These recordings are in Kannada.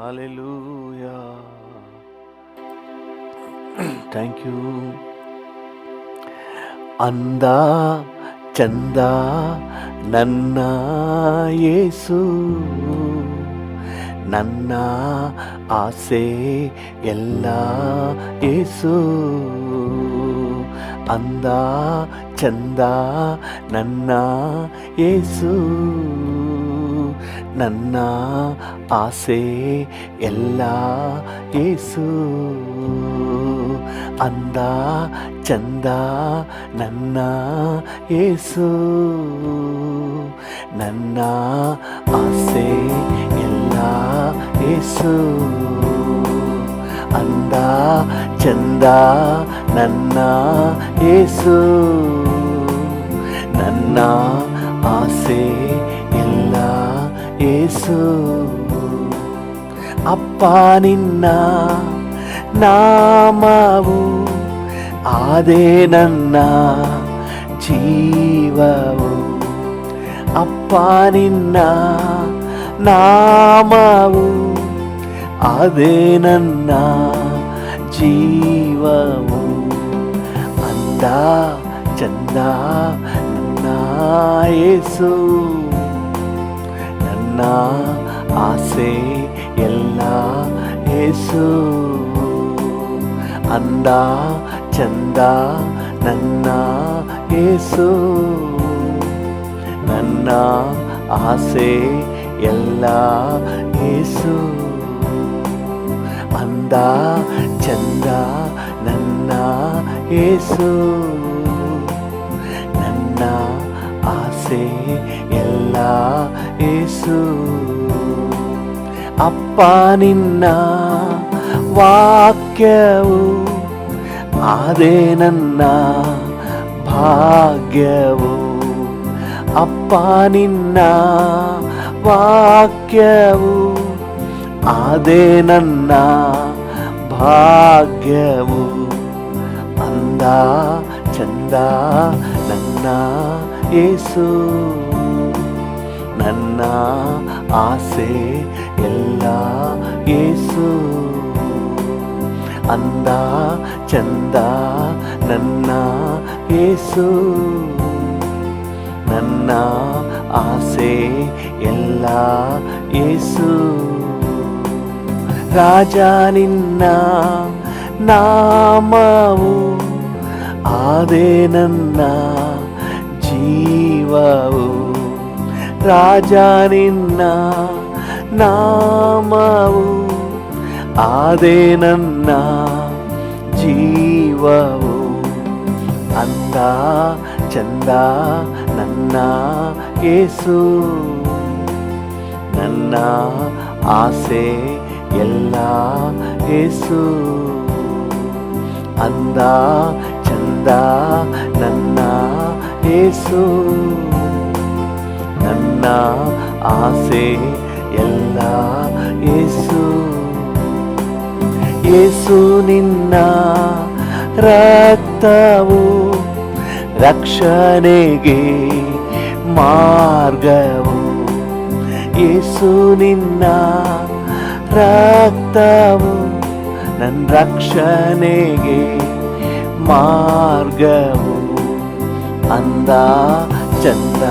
ಹಾಲೆಲೂಯಾ. Thank you. ಅಂದ ಚಂದ ನನ್ನ ಯೇಸು, ನನ್ನ ಆಸೆ ಎಲ್ಲ ಯೇಸು. ಅಂದ ಚಂದ ನನ್ನ ಯೇಸು, ನನ್ನ ಆಸೆ ಎಲ್ಲ ಯೇಸು. ಅಂದ ಚಂದ ನನ್ನ ಯೇಸು, ನನ್ನ ಆಸೆ ಎಲ್ಲ ಯೇಸು. ಅಂದ ಚಂದ ನನ್ನ ಯೇಸು, ನನ್ನ ಆಸೆ ಎಲ್ಲ ಯೇಸು. ಅಪ್ಪ ನಿನ್ನ ನಾಮವು ಆದೇ ನನ್ನ ಜೀವವು. ಅಪ್ಪ ನಿನ್ನ ನಾಮವು ಆದೇ ನನ್ನ ಜೀವವು. ಅಂದ ಚಂದ ನನ್ನ ಯೇಸು, ನನ್ನ ಆಸೆ ಎಲ್ಲ ಯೇಸು. ಅಂದ ಚಂದ ನನ್ನ ಯೇಸು, ನನ್ನ ಆಸೆ ಎಲ್ಲ ಯೇಸು. ಅಂದ ಚಂದ ನನ್ನ ಯೇಸು, ನನ್ನ ಆಸೆ ಎಲ್ಲ ಯೇಸು. ಅಪ್ಪ ನಿನ್ನ ವಾಕ್ಯವು ಆದೇ ನನ್ನ ಭಾಗ್ಯವು. ಅಪ್ಪ ನಿನ್ನ ವಾಕ್ಯವು ಆದೇ ನನ್ನ ಭಾಗ್ಯವು. ಅಂದ ಚಂದ ನನ್ನ ಯೇಸು, ನನ್ನ ಆಸೆ ಎಲ್ಲ ಯೇಸು. ಅಂದ ಚಂದ ನನ್ನ ಯೇಸು, ನನ್ನ ಆಸೆ ಎಲ್ಲ ಯೇಸು. ರಾಜ ನಿನ್ನ ನಾಮವು ಆದೇ ನನ್ನ ಜೀವವು. ರಾಜ ನಿನ್ನ ನಾಮವು ಆದೇ ನನ್ನ ಜೀವವು. ಅಂದ ಚಂದ ನನ್ನ ಯೇಸು, ನನ್ನ ಆಸೆ ಎಲ್ಲ ಯೇಸು. ಅಂದ ಚಂದ ನನ್ನ ಯೇಸು, ನನ್ನ ಆಸೆ ಎಲ್ಲ ಯೇಸು. ಯೇಸು ನಿನ್ನ ರಕ್ತವು ರಕ್ಷಣೆಗೆ ಮಾರ್ಗವು. ಯೇಸು ನಿನ್ನ ರಕ್ತವು ನನ್ನ ರಕ್ಷಣೆಗೆ ಮಾರ್ಗವು. ಅಂದ ಚಂದ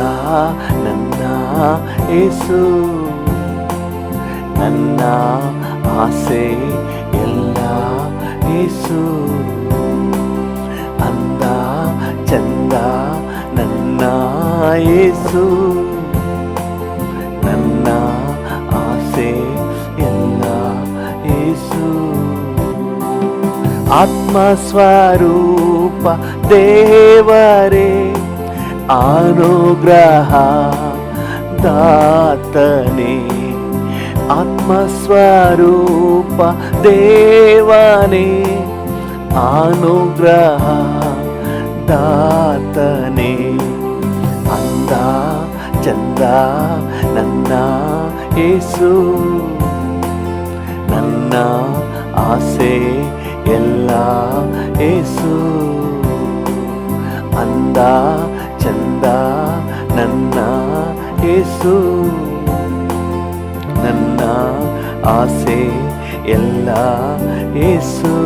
ನನ್ನ ಯೇಸು, ನನ್ನ ಆಸೆ ಎಲ್ಲ ಯೇಸು. ಅಂದ ಚಂದ ನನ್ನ ಯೇಸು, ನನ್ನ ಆಸೆ ಎಲ್ಲ ಯೇಸು. ಆತ್ಮಸ್ವರೂಪ ದೇವರೇ ಅನುಗ್ರಹ ದಾತನೇ. ಆತ್ಮಸ್ವರೂಪ ದೇವನೇ ಅನುಗ್ರಹ ದಾತನೇ. ಅಂದ ಚಂದ ನನ್ನ ಯೇಸು, ನನ್ನ ಆಸೆ ಎಲ್ಲ ಯೇಸು. ಅಂದ ಚಂದ ನನ್ನ ಯೇಸು, ನನ್ನ ಆಸೆ ಎಲ್ಲ ಯೇಸು.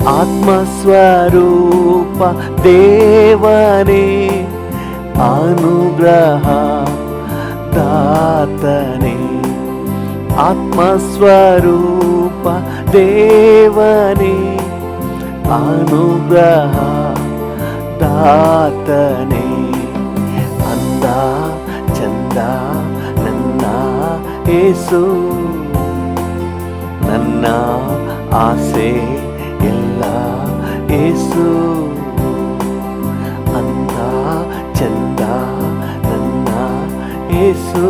ಆತ್ಮಸ್ವರೂಪ ದೇವನೇ, ಅನುಗ್ರಹ ದಾತನೇ. ಆತ್ಮಸ್ವರೂಪ ದೇವನೇ, ಅನುಗ್ರಹ ದಾತನೇ. ಅಂದ ಚಂದ ನನ್ನ ಯೇಸು, ನನ್ನ ಆಸೆ ಎಲ್ಲ ಯೇಸು. ಅಂದ ಚಂದ ನನ್ನ ಯೇಸು,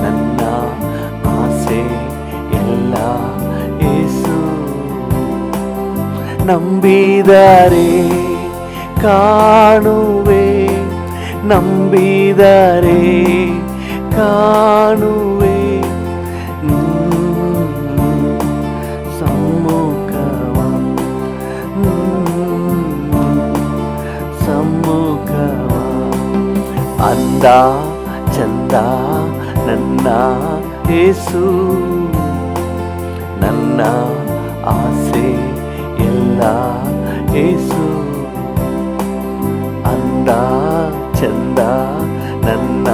ನನ್ನ ಆಸೆ ಎಲ್ಲ ಯೇಸು. ನಂಬಿದರೆ ಕಾಣುವೆ, ನಂಬಿದರೆ ಕಾಣುವೆ ಸಮ್ಮುಖವ, ಸಮ್ಮುಖವ. ಅಂದ ಚಂದ ನನ್ನ ಯೇಸು, ನನ್ನ ಆಸೆ ಎಲ್ಲ ಯೇಸು. ಅಂದ ಚಂದ ನನ್ನ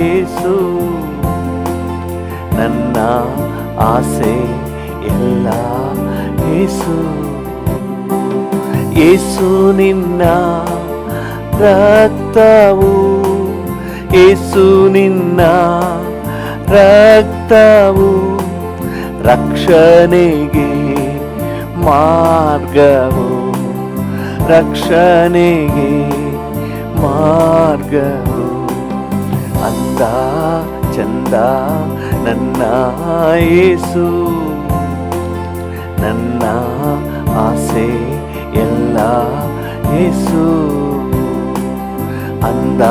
ಯೇಸು, ನನ್ನ ಆಸೆ ಎಲ್ಲ ಯೇಸು. ಯೇಸು ನಿನ್ನ ರಕ್ತವು, ಯೇಸು ನಿನ್ನ ರಕ್ತವು ರಕ್ಷಣೆಗೆ ಮಾರ್ಗವು, ರಕ್ಷಣೆಗೆ ಮಾರ್ಗವು. ಅಂದ ಚಂದ ನನ್ನ ಯೇಸು, ನನ್ನ ಆಸೆ ಎಲ್ಲ ಯೇಸು. ಅಂದ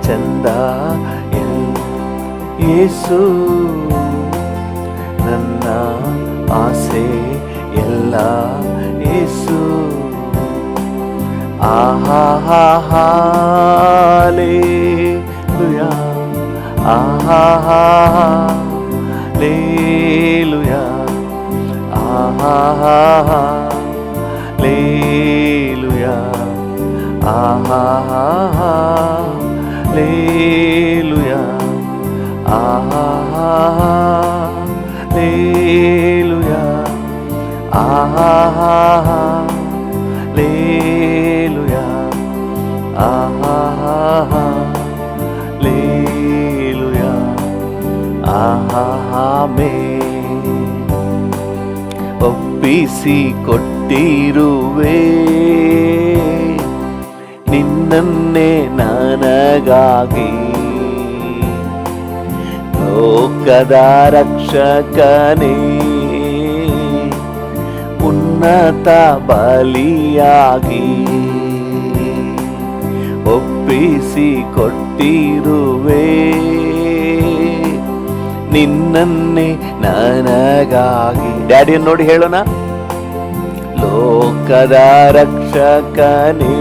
ಚಂದ ಯೇಸು, ನನ್ನ ಆಸೆ ಎಲ್ಲ ಯೇಸು. ಆಹಾಲೇಲುಯಾ, ಆಹಾಲೇಲುಯಾ, ಆಹಾಲೇಲುಯಾ, ಆಹಾಲೇಲುಯಾ, ಆಹಾಲೇಲುಯಾ, ಆಹಾಲೇಲುಯಾ, ಆಹಾಲೇಲುಯಾ, ಆಮೆನ್. ಒಪ್ಪಿಸಿ ಕೊಟ್ಟಿರುವೆ ನಿನ್ನನ್ನೇ ನನಗಾಗಿ, ಲೋಕದ ರಕ್ಷಕನೇ, ಉನ್ನತ ಬಲಿಯಾಗಿ. ಒಪ್ಪಿಸಿ ಕೊಟ್ಟಿರುವೆ ನಿನ್ನನ್ನೇ ನನಗಾಗಿ. ಡ್ಯಾಡಿಯನ್ನು ನೋಡಿ ಹೇಳೋಣ. ಲೋಕದ ರಕ್ಷಕನೇ,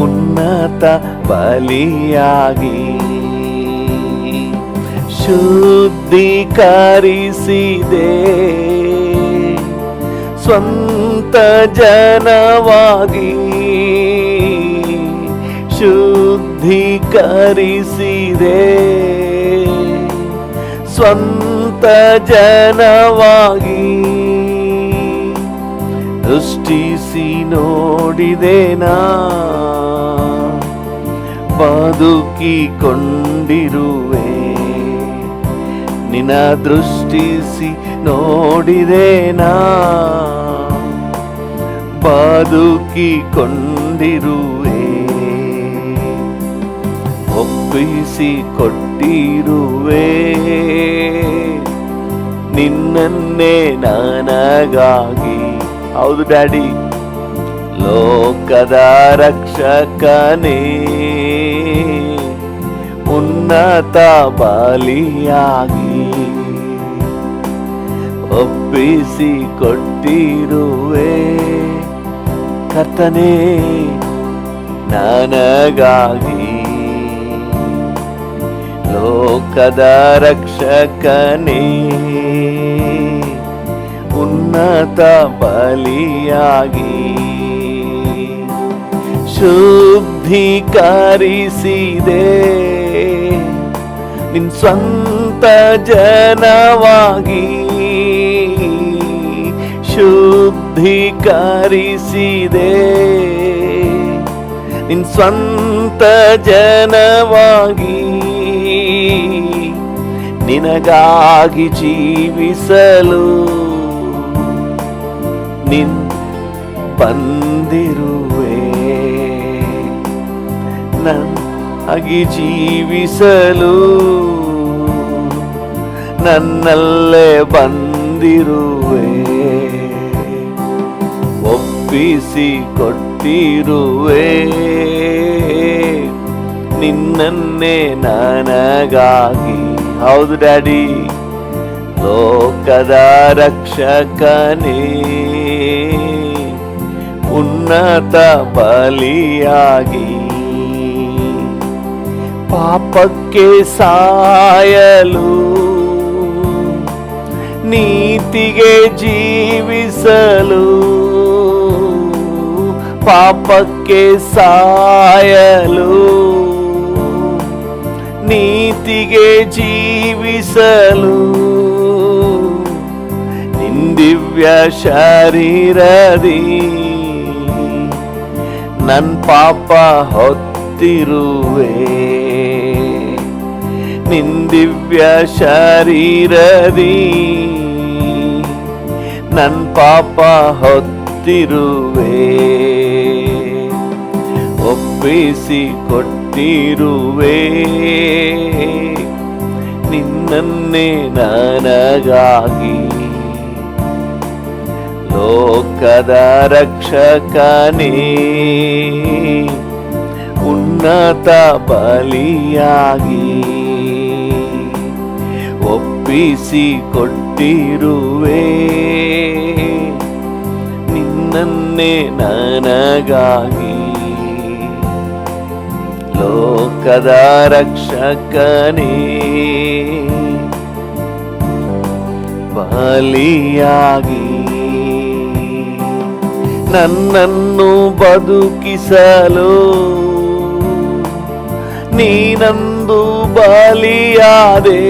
ಉನ್ನತ ಬಲಿಯಾಗಿ. ಶುದ್ಧೀಕರಿಸಿದೆ ಸ್ವಂತ ಜನವಾಗಿ, ಶುದ್ಧೀಕರಿಸಿದೆ ಸ್ವಂತ ಜನವಾಗಿ. ದೃಷ್ಟಿಸಿ ನೋಡಿದೆನಾ, ಬದುಕಿಕೊಂಡಿರುವೆ. ನಿನ್ನ ದೃಷ್ಟಿಸಿ ನೋಡಿದೆನಾ, ಬದುಕಿಕೊಂಡಿರುವೆ. ಒಪ್ಪಿಸಿ ಕೊಟ್ಟಿರುವೆ ನಿನ್ನನ್ನೇ ನನಗಾಗಿ. ಹೌದು ಡ್ಯಾಡಿ. ಲೋಕದ ರಕ್ಷಕನೇ, ಉನ್ನತ ಬಲಿಯಾಗಿ. ಒಪ್ಪಿಸಿ ಕೊಟ್ಟಿರುವೆ ಕರ್ತನೇ ನನಗಾಗಿ. ಲೋಕದ ರಕ್ಷಕನೇ, ಉನ್ನತ ಬಲಿಯಾಗಿ ಶುದ್ಧೀಕರಿಸಿದೆ ನಿನ್ ಸ್ವಂತ ಜನವಾಗಿ, ಶುದ್ಧೀಕರಿಸಿದೆ ನಿನ್ ಸ್ವಂತ ಜನವಾಗಿ, ನಿನಗಾಗಿ ಜೀವಿಸಲು ನಿನ್ ಬಂದಿರುವೆ, ನನ್ನಾಗಿ ಜೀವಿಸಲು ನನ್ನಲ್ಲೇ ಬಂದಿರುವೆ, ಒಪ್ಪಿಸಿ ಕೊಟ್ಟಿರುವೆ ನಿನ್ನನ್ನೇ ನನಗಾಗಿ. ಹೌದು ಡ್ಯಾಡಿ, ಲೋಕದ ರಕ್ಷಕನೇ, ಉನ್ನತ ಬಲಿಯಾಗಿ ಪಾಪಕ್ಕೆ ಸಾಯಲು ನೀತಿಗೆ ಜೀವಿಸಲು, ಪಾಪಕ್ಕೆ ಸಾಯಲು ನೀತಿಗೆ ಜೀವಿಸಲು, ನಿನ್ ದಿವ್ಯ ಶರೀರದಿ ನನ್ ಪಾಪ ಹೊತ್ತಿರುವೆ, ನಿನ್ ದಿವ್ಯ ಶರೀರದಿ ನನ್ ಪಾಪ ಹೊತ್ತಿರುವೆ, ಒಪ್ಪಿಸಿ ಕೊಟ್ಟಿರುವೆ ನಿನ್ನನ್ನೇ ನನಗಾಗಿ. ಲೋಕದ ರಕ್ಷಕನೇ, ಉನ್ನತ ಬಲಿಯಾಗಿ ಒಪ್ಪಿಸಿ ಕೊಟ್ಟಿರುವೆ ನಿನ್ನನ್ನೇ ನನಗಾಗಿ. ಲೋಕದ ರಕ್ಷಕನೇ, ಬಲಿಯಾಗಿ ನನ್ನನ್ನು ಬದುಕಿಸಲು ನೀನಂದು ಬಲಿಯಾದೆ,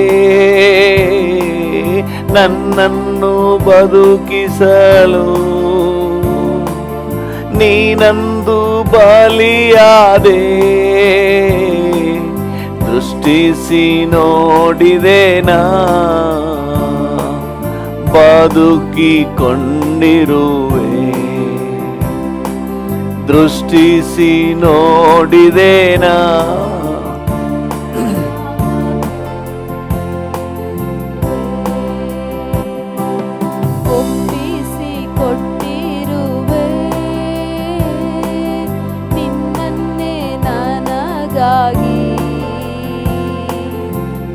ನನ್ನನ್ನು ಬದುಕಿಸಲು ನೀನಂದು ಬಲಿಯಾದೆ, ದೃಷ್ಟಿಸಿ ನೋಡಿದೆನಾ ಬದುಕಿಕೊಂಡಿರುವೆ, ದೃಷ್ಟಿಸಿ ನೋಡಿದೆನಾ ಒಪ್ಪಿಸಿ ಕೊಟ್ಟಿರುವೆ ನಿನ್ನನ್ನೇ ನನಗಾಗಿ.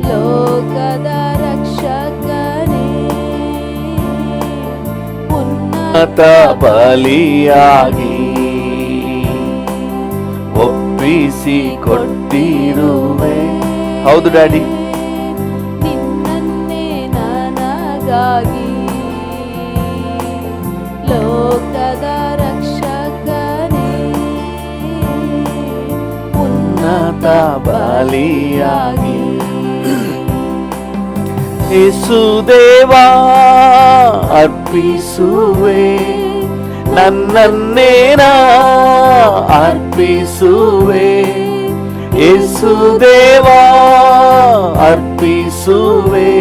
ಲೋಕದ ರಕ್ಷಕನೇ, ಉನ್ನತ ಬಲಿಯಾಗಿ ಒಪ್ಪಿಸಿ ಕೊಟ್ಟಿರುವೆ. ಹೌದು ಡ್ಯಾಡಿ, ನಿನ್ನನ್ನೇ ನನಗಾಗಿ. ಲೋಕದ ರಕ್ಷಕನೇ, ಉನ್ನತ ಬಲಿಯಾಗಿ ಯೇಸುದೇವಾ ಅರ್ಪಿಸುವೆ, ನನ್ನನ್ನೇನಾ ಅರ್ಪಿಸುವೆ, ಯೇಸುದೇವಾ ಅರ್ಪಿಸುವೆ,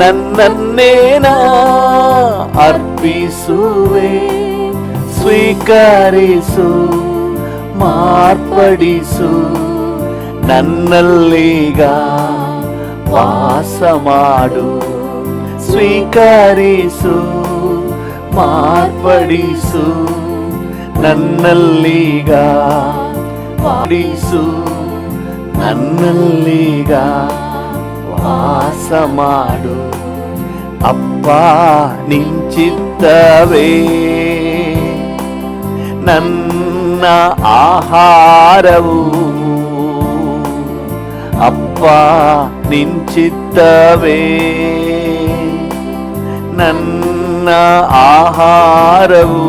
ನನ್ನನ್ನೇನಾ ಅರ್ಪಿಸುವೆ, ಸ್ವೀಕರಿಸು ಮಾರ್ಪಡಿಸು ನನ್ನಲ್ಲೀಗ ವಾಸ ಮಾಡು, ಸ್ವೀಕರಿಸು ಮಾರ್ಪಡಿಸು ನನ್ನಲ್ಲೀಗ ವಾಡಿಸು, ನನ್ನಲ್ಲೀಗ ವಾಸ ಮಾಡು. ಅಪ್ಪ ನಿನ್ ಚಿತ್ತವೇ ನನ್ನ ಆಹಾರವು, ಅಪ್ಪ ಅಪ್ಪ ನಿಂಚಿತ್ತವೇ ನನ್ನ ಆಹಾರವು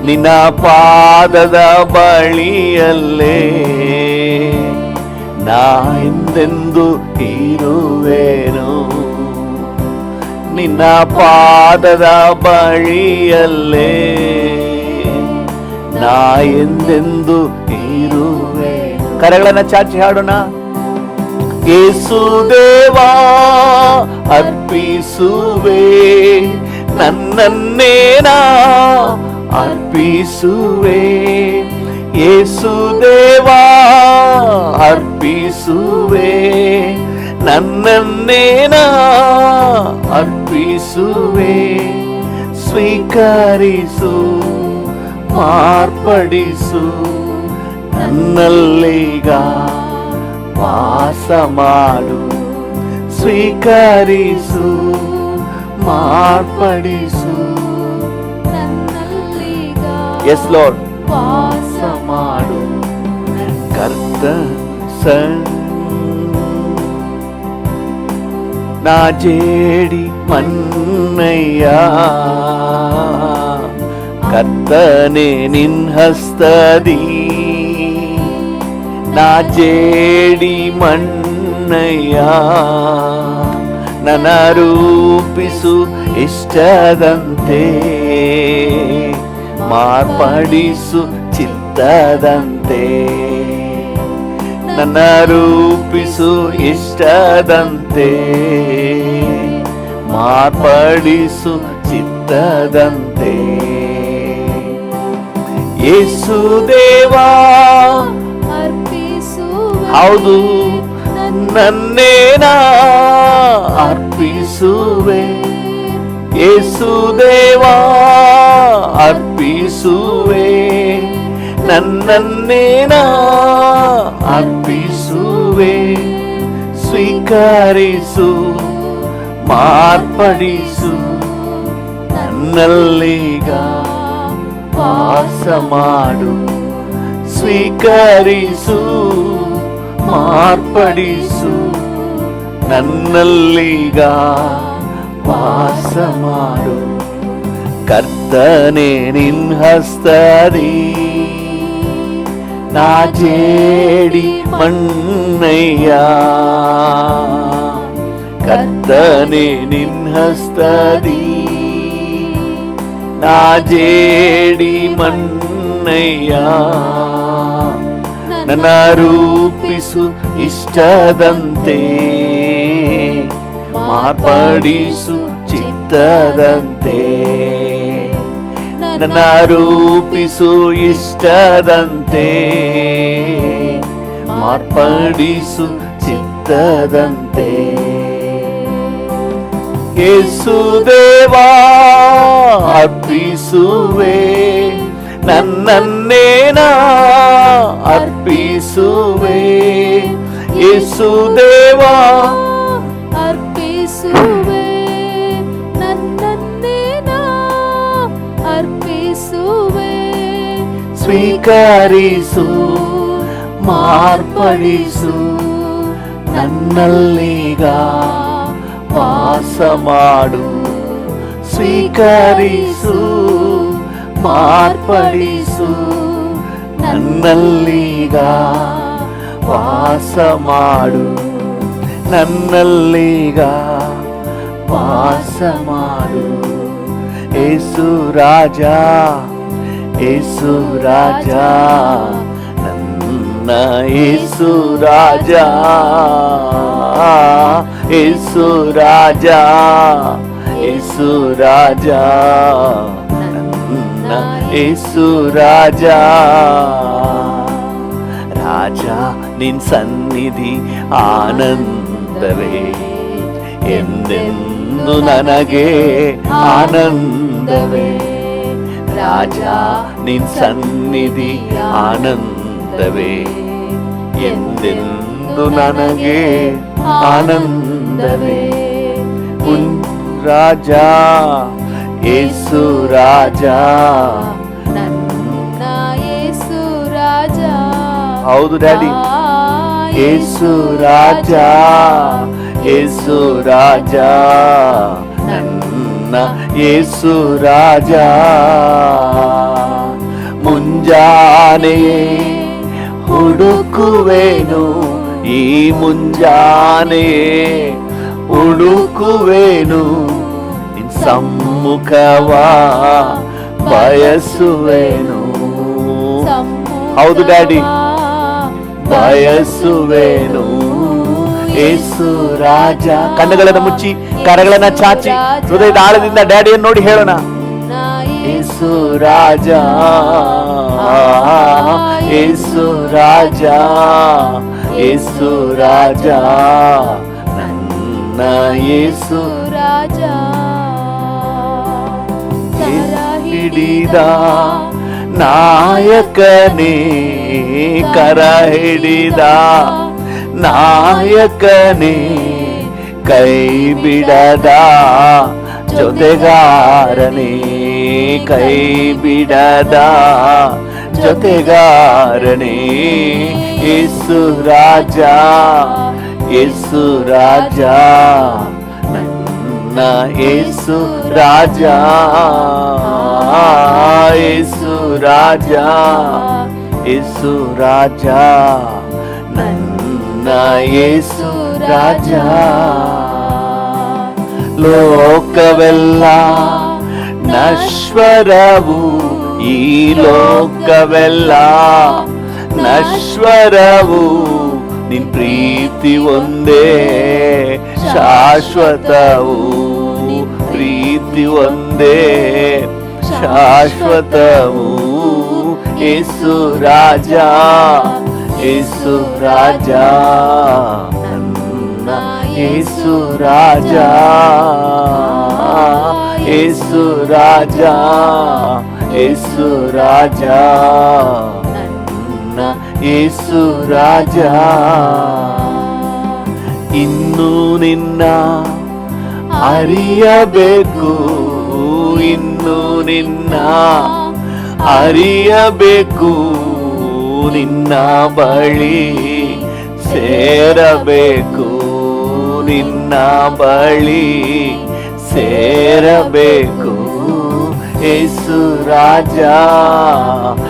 ನಿನ್ನ ಪಾದದ ಬಳಿಯಲ್ಲೇ ನಾ ಎಂದೆಂದು ಇರುವೆನು ನಿನ್ನ ಪಾದದ ಬಳಿಯಲ್ಲೇ ನಾ ಎಂದೆಂದು ಇರುವೆ. ಕರೆಗಳನ್ನ ಚಾಚಿ ಹಾಡೋಣ. ಯೇಸು ದೇವಾ ಅರ್ಪಿಸುವೆ ನನ್ನನ್ನೇನಾ ಅರ್ಪಿಸುವೆ. ಯೇಸು ದೇವಾ ಅರ್ಪಿಸುವೆ ನನ್ನನ್ನೇನಾ ಅರ್ಪಿಸುವೆ. ಸ್ವೀಕರಿಸು ಮಾರ್ಪಡಿಸು ನನ್ನಲ್ಲೀಗ ವಾಸ ಮಾಡು. ಸ್ವೀಕರಿಸು ಮಾರ್ಪಡಿಸು ನನ್ನಲ್ಲೀಗ ಎಸ್ ಲಾರ್ಡ್ ವಾಸ ಮಾಡು. ಕರ್ತ ನಾ ಜೇಡಿ ಮನ್ನಯ್ಯ ಕರ್ತನೆ ನಿನ್ ಹಸ್ತದಿ ನಾ ಜೇಡಿ ಮನ್ನಯ್ಯ ನನ್ನ ರೂಪಿಸು ಇಷ್ಟದಂತೆ ಮಾರ್ಪಡಿಸು ಚಿತ್ತದಂತೆ. ನನ್ನ ರೂಪಿಸು ಇಷ್ಟದಂತೆ ಮಾರ್ಪಡಿಸು ಚಿತ್ತದಂತೆ. ಯೇಸು ದೇವಾ ಅರ್ಪಿಸುವೆ ಹೌದು ನನ್ನೇನಾ ಅರ್ಪಿಸುವೆ. ಯೇಸು ದೇವಾ ಅರ್ಪಿಸುವೆ ನನ್ನನ್ನೇನಾ ಅರ್ಪಿಸುವೆ. ಸ್ವೀಕರಿಸು ಮಾರ್ಪಡಿಸು ನನ್ನಲ್ಲೀಗ ವಾಸ ಮಾಡು. ಸ್ವೀಕರಿಸು ಮಾರ್ಪಡಿಸು ನನ್ನಲ್ಲೀಗ ವಾಸ ಮಾಡು. ಕರ್ತನೆ ನಿನ್ ಹಸ್ತದಿ ನಾ ಜೇಡಿ ಮನ್ನಯ್ಯ ಕರ್ತನೆ ನಿನ್ ಹಸ್ತದಿ ನಾ ಜೇಡಿ ಮನ್ನಯ್ಯ ನನ್ನ ರೂಪಿಸು ಇಷ್ಟದಂತೆ ಮಾರ್ಪಡಿಸು ಚಿತ್ತದಂತೆ. ನನ್ನ ರೂಪಿಸು ಇಷ್ಟದಂತೆ ಮಾರ್ಪಡಿಸು ಚಿತ್ತದಂತೆ. ಯೇಸು ದೇವಾ ಅರ್ಪಿಸುವೆ ನನ್ನನ್ನೇನಾ ಅರ್ಪಿಸುವೆ. ಯೇಸು ದೇವಾ ಅರ್ಪಿಸುವೆ ನನ್ನನ್ನೇನಾ ಅರ್ಪಿಸುವೆ. ಸ್ವೀಕರಿಸು ಮಾರ್ಪಡಿಸು ನನ್ನಲ್ಲೀಗ ವಾಸ ಮಾಡು. ಸ್ವೀಕರಿಸು ಮಾರ್ಪಡಿಸು ನನ್ನಲ್ಲೀಗ ವಾಸ ಮಾಡು. ನನ್ನಲ್ಲೀಗ ವಾಸ ಮಾಡು. ಯೇಸು ರಾಜ ಯೇಸು ರಾಜ ನನ್ನ ಯೇಸು ರಾಜ ಯೇಸು ರಾಜ ಯೇಸು ರಾಜ ನನ್ನ ಯೇಸು ರಾಜ. ರಾಜ ನಿನ್ ಸನ್ನಿಧಿ ಆನಂದವೇ ಎಂದೆಂದು ನನಗೆ ಆನಂದವೇ. ರಾಜ ನಿನ್ ಸನ್ನಿಧಿ ಆನಂದವೇ ಎಂದೆಂದು ನನಗೆ ಆನಂದವೇ. ರಾಜ ಯೇಸು ರಾಜ ನನ್ನ ಯೇಸು ರಾಜ ಹೌದು ಡ್ಯಾಡಿ ಯೇಸು ರಾಜ, ಯೇಸು ರಾಜ, ನನ್ನ ಯೇಸು ರಾಜ. ಮುಂಜಾನೆಯೇ ಹುಡುಕುವೆನು, ಈ ಮುಂಜಾನೆಯೇ ಹುಡುಕುವೆನು, ನಿನ್ ಸಮ್ಮುಖವ ಬಯಸುವೆನು. ಹೌದು ಡ್ಯಾಡಿ, ಬಯಸುವೆನು. ಯೇಸು ರಾಜ. ಕಣ್ಣುಗಳನ್ನು ಮುಚ್ಚಿ ಕರಗಳನ್ನು ಚಾಚಿ ಹೃದಯದ ಆಳದಿಂದ ಡ್ಯಾಡಿಯನ್ನು ನೋಡಿ ಹೇಳೋಣ. ಯೇಸು ರಾಜ, ಯೇಸು ರಾಜ, ಯೇಸು ರಾಜ, ನನ್ನ ಯೇಸು ರಾಜ. ಹಿಡಿದ ನಾಯಕನೇ, ಕರ ಹಿಡಿದ ನಾಯಕನೇ, ಕೈ ಬಿಡದ ಜೊತೆಗಾರನೇ, ಕೈ ಬಿಡದ ಜೊತೆಗಾರನೇ. ಯೇಸು ರಾಜ, ಯೇಸು ರಾಜ, ನನ್ನ ಯೇಸು ರಾಜ, ಯೇಸು ರಾಜ, ಯೇಸು ರಾಜ, ನನ್ನ ಯೇಸು ರಾಜ. ಲೋಕವೆಲ್ಲ ನಶ್ವರವು, ಈ ಲೋಕವೆಲ್ಲ ನಶ್ವರವು, ನಿನ್ ಪ್ರೀತಿ ಒಂದೇ ಶಾಶ್ವತವು, ಪ್ರೀತಿ ಒಂದೇ ಶಾಶ್ವತವು. ಯೇಸು ರಾಜ, ಯೇಸು ರಾಜ, ನನ್ನ ಯೇಸು ರಾಜ, ಯೇಸು ರಾಜ, ಯೇಸು ರಾಜ, ನನ್ನ ಯೇಸು ರಾಜ. ಇನ್ನು ನಿನ್ನ ಅರಿಯಬೇಕು, ಇನ್ನು ನಿನ್ನ ಅರಿಯಬೇಕು, ನಿನ್ನ ಬಳಿ ಸೇರಬೇಕು, ನಿನ್ನ ಬಳಿ ಸೇರಬೇಕು. ಯೇಸು ರಾಜ,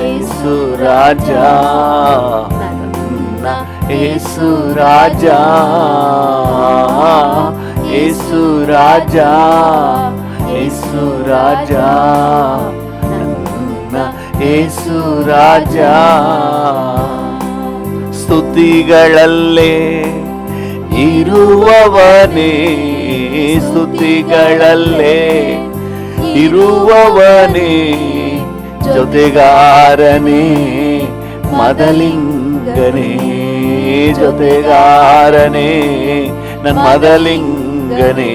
ಯೇಸು ರಾಜ, ನನ್ನ ಯೇಸು ರಾಜ, ಯೇಸು ರಾಜ, ಯೇಸು ರಾಜ, ನನ್ನ ಯೇಸು ರಾಜ. ಸ್ತುತಿಗಳಲ್ಲೇ ಇರುವವನೇ, ಸ್ತುತಿಗಳಲ್ಲೇ ಇರುವವನೇ, ಜೊತೆಗಾರನೇ ಮದಲಿಂಗನೇ, ಜೊತೆಗಾರನೇ ನನ್ನ ಮದಲಿಂಗನೇ.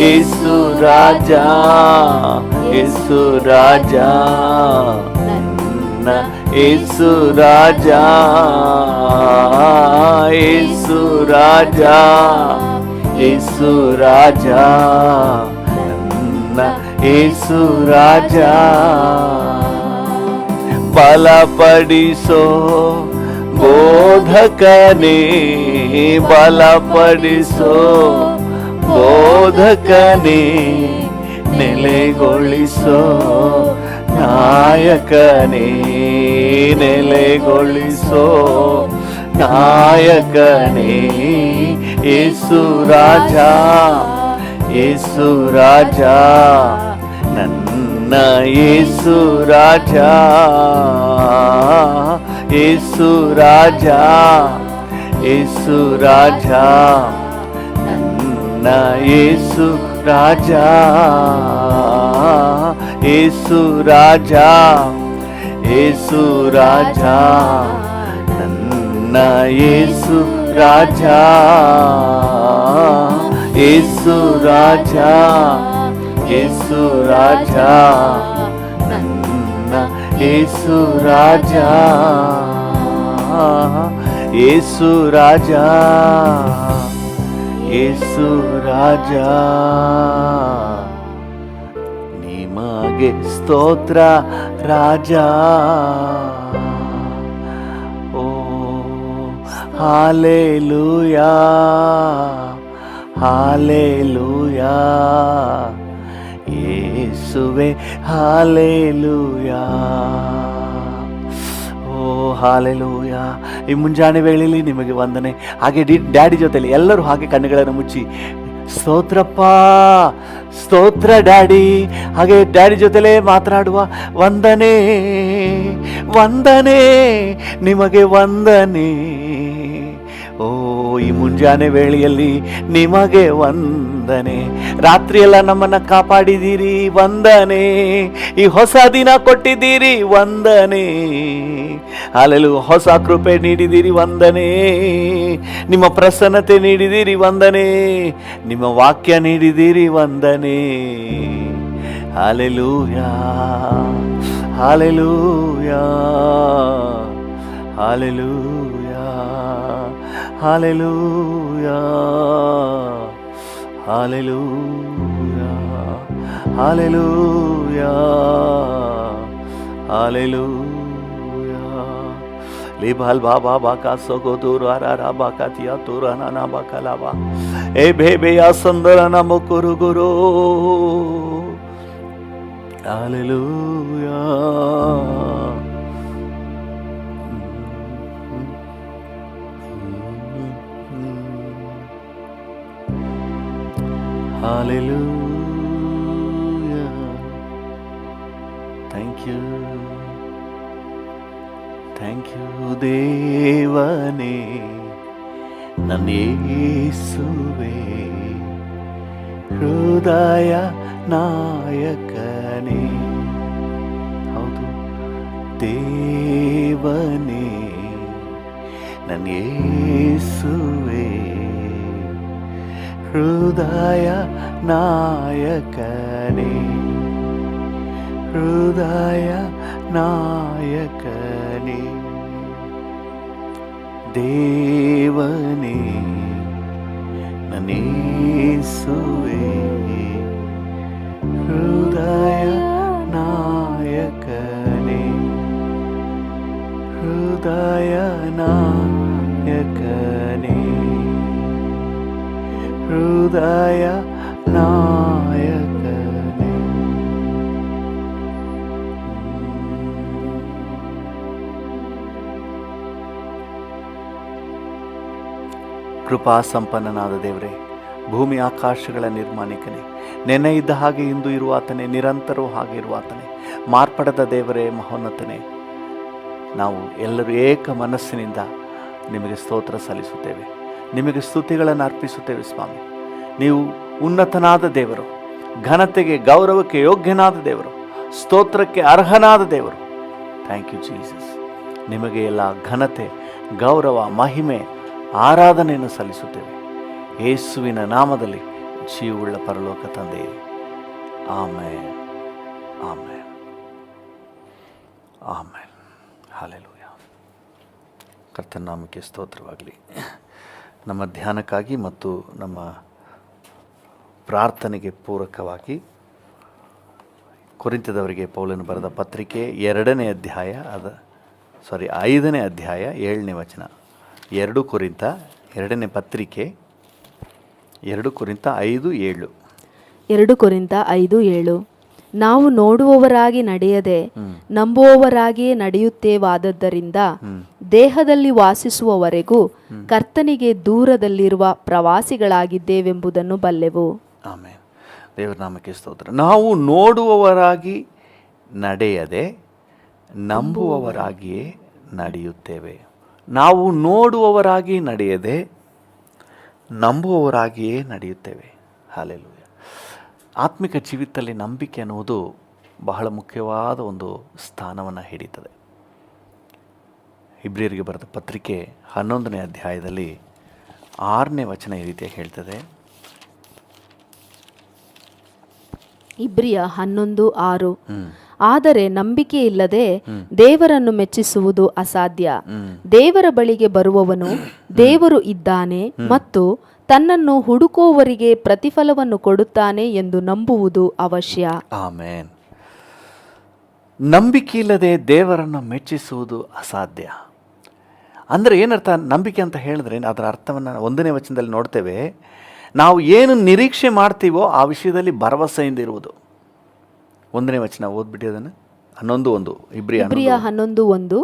ಯೇಸು ರಾಜ, ಯೇಸು ರಾಜ, ನನ್ನ ಯೇಸು ರಾಜ, ಯೇಸು ರಾಜ, ಯೇಸು ರಾಜ, ನನ್ನ ಯೇಸು ರಾಜ. ಬಲಪಡಿಸೋ ಬೋಧಕನೇ, ಬಲಪಡಿಸೋ ಬೋಧಕನೇ, ನೆಲೆಗೊಳಿಸೋ ನಾಯಕನೇ, ನೆಲೆಗೊಳಿಸೋ ನಾಯಕನೇ. ಯೇಸು ರಾಜ, ಯೇಸು ರಾಜ, ನನ್ನ ಯೇಸು ರಾಜ, ಯೇಸು ರಾಜ, ಯೇಸು ರಾಜ, ನನ್ನ ಯೇಸು ರಾಜ, ಯೇಸು ರಾಜ, ಯೇಸು ರಾಜ, ನನ್ನ ಯೇಸು ರಾಜ, ಯೇಸು ರಾಜ, ಯೇಸು ರಾಜ, ನನ್ನ ಯೇಸು ರಾಜ, ಯೇಸು ರಾಜ, ಯೇಸು ರಾಜ. ನಿಮಗೆ ಸ್ತೋತ್ರ ರಾಜ. ಓ ಹಾಲೆಲೂಯಾ ಹಾಲೆಲೂಯಾ ಯೇಸುವೆ ಹಾಲೆಲೂಯಾ. ಓ ಹಾಲೆಲೂಯಾ. ಈ ಮುಂಜಾನೆ ವೇಳೆಯಲ್ಲಿ ನಿಮಗೆ ವಂದನೆ. ಹಾಗೆ ಡ್ಯಾಡಿ ಜೊತೆಲಿ ಎಲ್ಲರೂ ಹಾಗೆ ಕಣ್ಣುಗಳನ್ನು ಮುಚ್ಚಿ ಸ್ತೋತ್ರಪ್ಪ ಸ್ತೋತ್ರ ಡ್ಯಾಡಿ. ಹಾಗೆ ಡ್ಯಾಡಿ ಜೊತೆಲೇ ಮಾತನಾಡುವ. ವಂದನೆ ವಂದನೆ ನಿಮಗೆ ವಂದನೆ. ಓ ಈ ಮುಂಜಾನೆ ವೇಳೆಯಲ್ಲಿ ನಿಮಗೆ ವಂದನೆ. ರಾತ್ರಿಯೆಲ್ಲ ನಮ್ಮನ್ನು ಕಾಪಾಡಿದ್ದೀರಿ, ವಂದನೆ. ಈ ಹೊಸ ದಿನ ಕೊಟ್ಟಿದ್ದೀರಿ, ವಂದನೆ. ಅಲ್ಲೆಲ್ಲೂ ಹೊಸ ಕೃಪೆ ನೀಡಿದ್ದೀರಿ, ವಂದನೆ. ನಿಮ್ಮ ಪ್ರಸನ್ನತೆ ನೀಡಿದ್ದೀರಿ, ವಂದನೆ. ನಿಮ್ಮ ವಾಕ್ಯ ನೀಡಿದ್ದೀರಿ, ವಂದನೆ. Hallelujah hallelujah hallelujah hallelujah hallelujah hallelujah hallelujah. ಲಿಬಾಲ್ ಬಾಬಾ ಬಾಕಾ ಸೋಗೋದೂರು ಅರಾರ ಬಾಕಾತಿಯಾ ತೂರನ ಬಾಕಲಾವ ಏ ಬೇಬೆಯ ಸಂದರನ ಮುಕುರು ಗುರು. Hallelujah Hallelujah. Thank you. Thank you ದೇವನೇ ನನ್ನ ಯೇಸುವೇ ಹೃದಯ ನಾಯಕನೇ. ಹೌದು ದೇವನೇ ನನ್ನ ಯೇಸುವೇ ಹೃದಯ ನಾಯಕನೇ ಹೃದಯ ನಾಯಕನೇ. ದೇವನೇ ನನ್ನ ಯೇಸುವೇ ಹೃದಯ ನಾಯಕನೇ ಹೃದಯ ನಾಯಕನೇ ಹೃದಯ ನಾಯಕನೇ. ಕೃಪಾ ಸಂಪನ್ನನಾದ ದೇವರೇ, ಭೂಮಿ ಆಕಾಶಗಳ ನಿರ್ಮಾಣಿಕನೇ, ನೆನೆ ಇದ್ದ ಹಾಗೆ ಇಂದು ಇರುವಾತನೇ, ನಿರಂತರವೂ ಹಾಗೆ ಇರುವಾತನೇ, ಮಾರ್ಪಡದ ದೇವರೇ, ಮಹೋನ್ನತನೇ, ನಾವು ಎಲ್ಲರೂ ಏಕ ಮನಸ್ಸಿನಿಂದ ನಿಮಗೆ ಸ್ತೋತ್ರ ಸಲ್ಲಿಸುತ್ತೇವೆ, ನಿಮಗೆ ಸ್ತುತಿಗಳನ್ನು ಅರ್ಪಿಸುತ್ತೇವೆ ಸ್ವಾಮಿ. ನೀವು ಉನ್ನತನಾದ ದೇವರು, ಘನತೆಗೆ ಗೌರವಕ್ಕೆ ಯೋಗ್ಯನಾದ ದೇವರು, ಸ್ತೋತ್ರಕ್ಕೆ ಅರ್ಹನಾದ ದೇವರು. Thank you Jesus. ನಿಮಗೆ ಎಲ್ಲ ಘನತೆ, ಗೌರವ, ಮಹಿಮೆ, ಆರಾಧನೆಯನ್ನು ಸಲ್ಲಿಸುತ್ತೇವೆ ಯೇಸುವಿನ ನಾಮದಲ್ಲಿ, ಜೀವವುಳ್ಳ ಪರಲೋಕ ತಂದೆ. Amen amen amen. ಹಲ್ಲೆಲೂಯಾ. ಕರ್ತನ ನಾಮಕ್ಕೆ ಸ್ತೋತ್ರವಾಗಲಿ. ನಮ್ಮ ಧ್ಯಾನಕ್ಕಾಗಿ ಮತ್ತು ನಮ್ಮ ಪ್ರಾರ್ಥನೆಗೆ ಪೂರಕವಾಗಿ ಕೊರಿಂಥದವರಿಗೆ ಪೌಲನು ಬರೆದ ಪತ್ರಿಕೆ 5ನೇ ಅಧ್ಯಾಯ 7ನೇ ವಚನ. 2 ಕೊರಿಂಥ 2ನೇ ಪತ್ರಿಕೆ 2 ಕೊರಿಂಥ 5:7. 2 ಕೊರಿಂಥ 5:7. ನಾವು ನೋಡುವವರಾಗಿ ನಡೆಯದೆ ನಂಬುವವರಾಗಿಯೇ ನಡೆಯುತ್ತೇವಾದದ್ದರಿಂದ ದೇಹದಲ್ಲಿ ವಾಸಿಸುವವರೆಗೂ ಕರ್ತನಿಗೆ ದೂರದಲ್ಲಿರುವ ಪ್ರವಾಸಿಗಳಾಗಿದ್ದೇವೆಂಬುದನ್ನು ಬಲ್ಲೆವು. ಆಮೆನ್. ದೇವರ ನಾಮಕ್ಕೆ ಸ್ತೋತ್ರ. ನಾವು ನೋಡುವವರಾಗಿ ನಡೆಯದೆ ನಂಬುವವರಾಗಿಯೇ ನಡೆಯುತ್ತೇವೆ. ನಾವು ನೋಡುವವರಾಗಿ ನಡೆಯದೆ ನಂಬುವವರಾಗಿಯೇ ನಡೆಯುತ್ತೇವೆ. ಹಲ್ಲೆಲೂಯಾ. ಆತ್ಮಿಕ ಜೀವಿತದಲ್ಲಿ ನಂಬಿಕೆ ಅನ್ನುವುದು ಬಹಳ ಮುಖ್ಯವಾದ ಒಂದು ಸ್ಥಾನವನ್ನು ಹಿಡಿತದೆ. ಇಬ್ರಿಯರಿಗೆ ಬರೆದ ಪತ್ರಿಕೆ 11ನೇ ಅಧ್ಯಾಯದಲ್ಲಿ 6ನೇ ವಚನ ಈ ರೀತಿಯಾಗಿ ಹೇಳ್ತದೆ. ಇಬ್ರಿಯ 11:6. ಆದರೆ ನಂಬಿಕೆ ಇಲ್ಲದೆ ದೇವರನ್ನು ಮೆಚ್ಚಿಸುವುದು ಅಸಾಧ್ಯ. ದೇವರ ಬಳಿಗೆ ಬರುವವನು ದೇವರು ಇದ್ದಾನೆ ಮತ್ತು ತನ್ನನ್ನು ಹುಡುಕುವವರಿಗೆ ಪ್ರತಿಫಲವನ್ನು ಕೊಡುತ್ತಾನೆ ಎಂದು ನಂಬುವುದು ಅವಶ್ಯ. ಆಮೆನ್. ನಂಬಿಕೆ ಇಲ್ಲದೆ ದೇವರನ್ನು ಮೆಚ್ಚಿಸುವುದು ಅಸಾಧ್ಯ. ಅಂದರೆ ಏನರ್ಥ ನಂಬಿಕೆ ಅಂತ ಹೇಳಿದ್ರೆ ಅದರ ಅರ್ಥವನ್ನು 1ನೇ ವಚನದಲ್ಲಿ ನೋಡ್ತೇವೆ. ನಾವು ಏನು ನಿರೀಕ್ಷೆ ಮಾಡ್ತೀವೋ ಆ ವಿಷಯದಲ್ಲಿ ಭರವಸೆಯಿಂದ ಇರುವುದು. 1ನೇ ವಚನ ಓದ್ಬಿಟ್ಟು ಅದನ್ನು 11:1 ಇಬ್ರಿಯ 11:1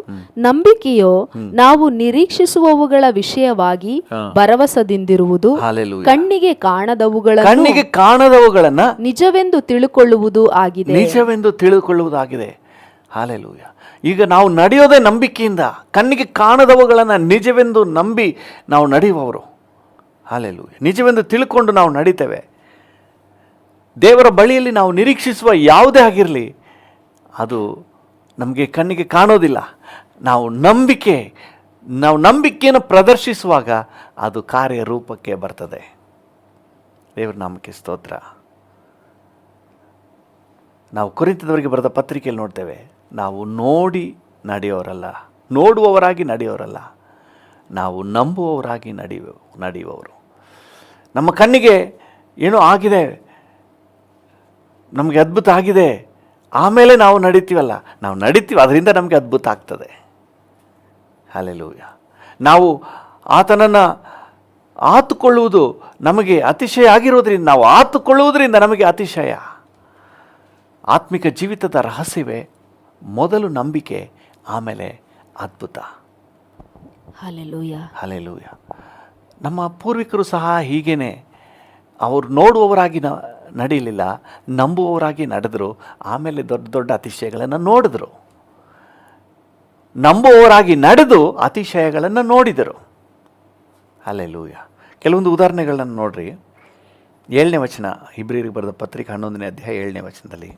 ನಂಬಿಕೆಯೋ ನಾವು ನಿರೀಕ್ಷಿಸುವವುಗಳ ವಿಷಯವಾಗಿ ಭರವಸದಿಂದಿರುವುದು, ಕಣ್ಣಿಗೆ ಕಾಣದವುಗಳನ್ನ ನಿಜವೆಂದು ತಿಳಿದುಕೊಳ್ಳುವುದಾಗಿದೆ. ಹಾಲೆಲೂಯ. ಈಗ ನಾವು ನಡೆಯೋದೇ ನಂಬಿಕೆಯಿಂದ, ಕಣ್ಣಿಗೆ ಕಾಣದವುಗಳನ್ನು ನಿಜವೆಂದು ನಂಬಿ ನಾವು ನಡೆಯುವವರು. ಹಾಲೆಲೂಯ. ನಿಜವೆಂದು ತಿಳ್ಕೊಂಡು ನಾವು ನಡೀತೇವೆ. ದೇವರ ಬಳಿಯಲ್ಲಿ ನಾವು ನಿರೀಕ್ಷಿಸುವ ಯಾವುದೇ ಆಗಿರಲಿ ಅದು ನಮಗೆ ಕಣ್ಣಿಗೆ ಕಾಣೋದಿಲ್ಲ. ನಾವು ನಂಬಿಕೆಯನ್ನು ಪ್ರದರ್ಶಿಸುವಾಗ ಅದು ಕಾರ್ಯರೂಪಕ್ಕೆ ಬರ್ತದೆ. ದೇವರ ನಾಮಕ್ಕೆ ಸ್ತೋತ್ರ. ನಾವು ಕೊರಿಂಥದವರಿಗೆ ಬರೆದ ಪತ್ರಿಕೆಯಲ್ಲಿ ನೋಡ್ತೇವೆ, ನಾವು ನೋಡುವವರಾಗಿ ನಡೆಯೋರಲ್ಲ, ನಾವು ನಂಬುವವರಾಗಿ ನಡೆಯುವವರು. ನಮ್ಮ ಕಣ್ಣಿಗೆ ಏನೋ ಆಗಿದೆ, ನಮಗೆ ಅದ್ಭುತ ಆಗಿದೆ, ಆಮೇಲೆ ನಾವು ನಡೀತೀವಿ, ಅದರಿಂದ ನಮಗೆ ಅದ್ಭುತ ಆಗ್ತದೆ. ಹಲ್ಲೆಲೂಯ. ನಾವು ಆತನನ್ನು ಆತುಕೊಳ್ಳುವುದು ನಮಗೆ ಅತಿಶಯ ಆಗಿರೋದ್ರಿಂದ, ನಾವು ಆತುಕೊಳ್ಳುವುದರಿಂದ ನಮಗೆ ಅತಿಶಯ. ಆತ್ಮಿಕ ಜೀವಿತದ ರಹಸ್ಯವೇ ಮೊದಲು ನಂಬಿಕೆ, ಆಮೇಲೆ ಅದ್ಭುತ. ಹಲ್ಲೆಲೂಯ. ಹಲ್ಲೆಲೂಯ. ನಮ್ಮ ಪೂರ್ವಿಕರು ಸಹ ಹೀಗೇನೆ, ಅವರು ನೋಡುವವರಾಗಿ ನಡೆಯಲಿಲ್ಲ, ನಂಬುವವರಾಗಿ ನಡೆದರು, ಆಮೇಲೆ ದೊಡ್ಡ ದೊಡ್ಡ ಅತಿಶಯಗಳನ್ನು ನೋಡಿದರು. ನಂಬುವವರಾಗಿ ನಡೆದು ಅತಿಶಯಗಳನ್ನು ನೋಡಿದರು. ಹಲ್ಲೆಲೂಯ. ಕೆಲವೊಂದು ಉದಾಹರಣೆಗಳನ್ನು ನೋಡ್ರಿ. 7ನೇ ವಚನ, ಇಬ್ರಿಯರಿಗೆ ಬರೆದ ಪತ್ರಿಕೆ 11ನೇ ಅಧ್ಯಾಯ 7ನೇ ವಚನದಲ್ಲಿ.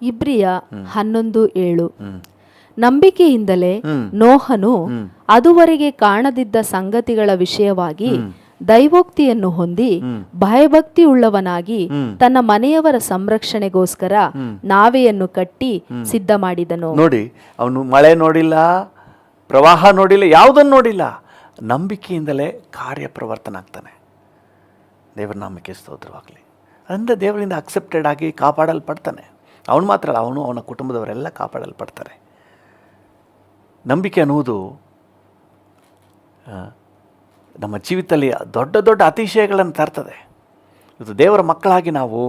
ಇಬ್ರಿಯ 11:7 ನಂಬಿಕೆಯಿಂದಲೇ ನೋಹನು ಅದುವರೆಗೆ ಕಾಣದಿದ್ದ ಸಂಗತಿಗಳ ವಿಷಯವಾಗಿ ದೈವೋಕ್ತಿಯನ್ನು ಹೊಂದಿ ಭಯಭಕ್ತಿ ಉಳ್ಳವನಾಗಿ ತನ್ನ ಮನೆಯವರ ಸಂರಕ್ಷಣೆಗೋಸ್ಕರ ನಾವೆಯನ್ನು ಕಟ್ಟಿ ಸಿದ್ಧ ಮಾಡಿದನು. ನೋಡಿ, ಅವನು ಮಳೆ ನೋಡಿಲ್ಲ, ಪ್ರವಾಹ ನೋಡಿಲ್ಲ, ಯಾವುದನ್ನು ನೋಡಿಲ್ಲ, ನಂಬಿಕೆಯಿಂದಲೇ ಕಾರ್ಯಪ್ರವರ್ತನ ಆಗ್ತಾನೆ. ದೇವರ ನಾಮಕ್ಕೆ ಸ್ತೋತ್ರವಾಗಲಿ. ಅಂದರೆ ದೇವರಿಂದ ಅಕ್ಸೆಪ್ಟೆಡ್ ಆಗಿ ಕಾಪಾಡಲ್ಪಡ್ತಾನೆ. ಅವನು ಮಾತ್ರ ಅಲ್ಲ, ಅವನ ಕುಟುಂಬದವರೆಲ್ಲ ಕಾಪಾಡಲ್ಪಡ್ತಾರೆ. ನಂಬಿಕೆ ಅನ್ನುವುದು ನಮ್ಮ ಜೀವಿತದಲ್ಲಿ ದೊಡ್ಡ ದೊಡ್ಡ ಅತಿಶಯಗಳನ್ನು ತರ್ತದೆ. ಇದು ದೇವರ ಮಕ್ಕಳಾಗಿ ನಾವು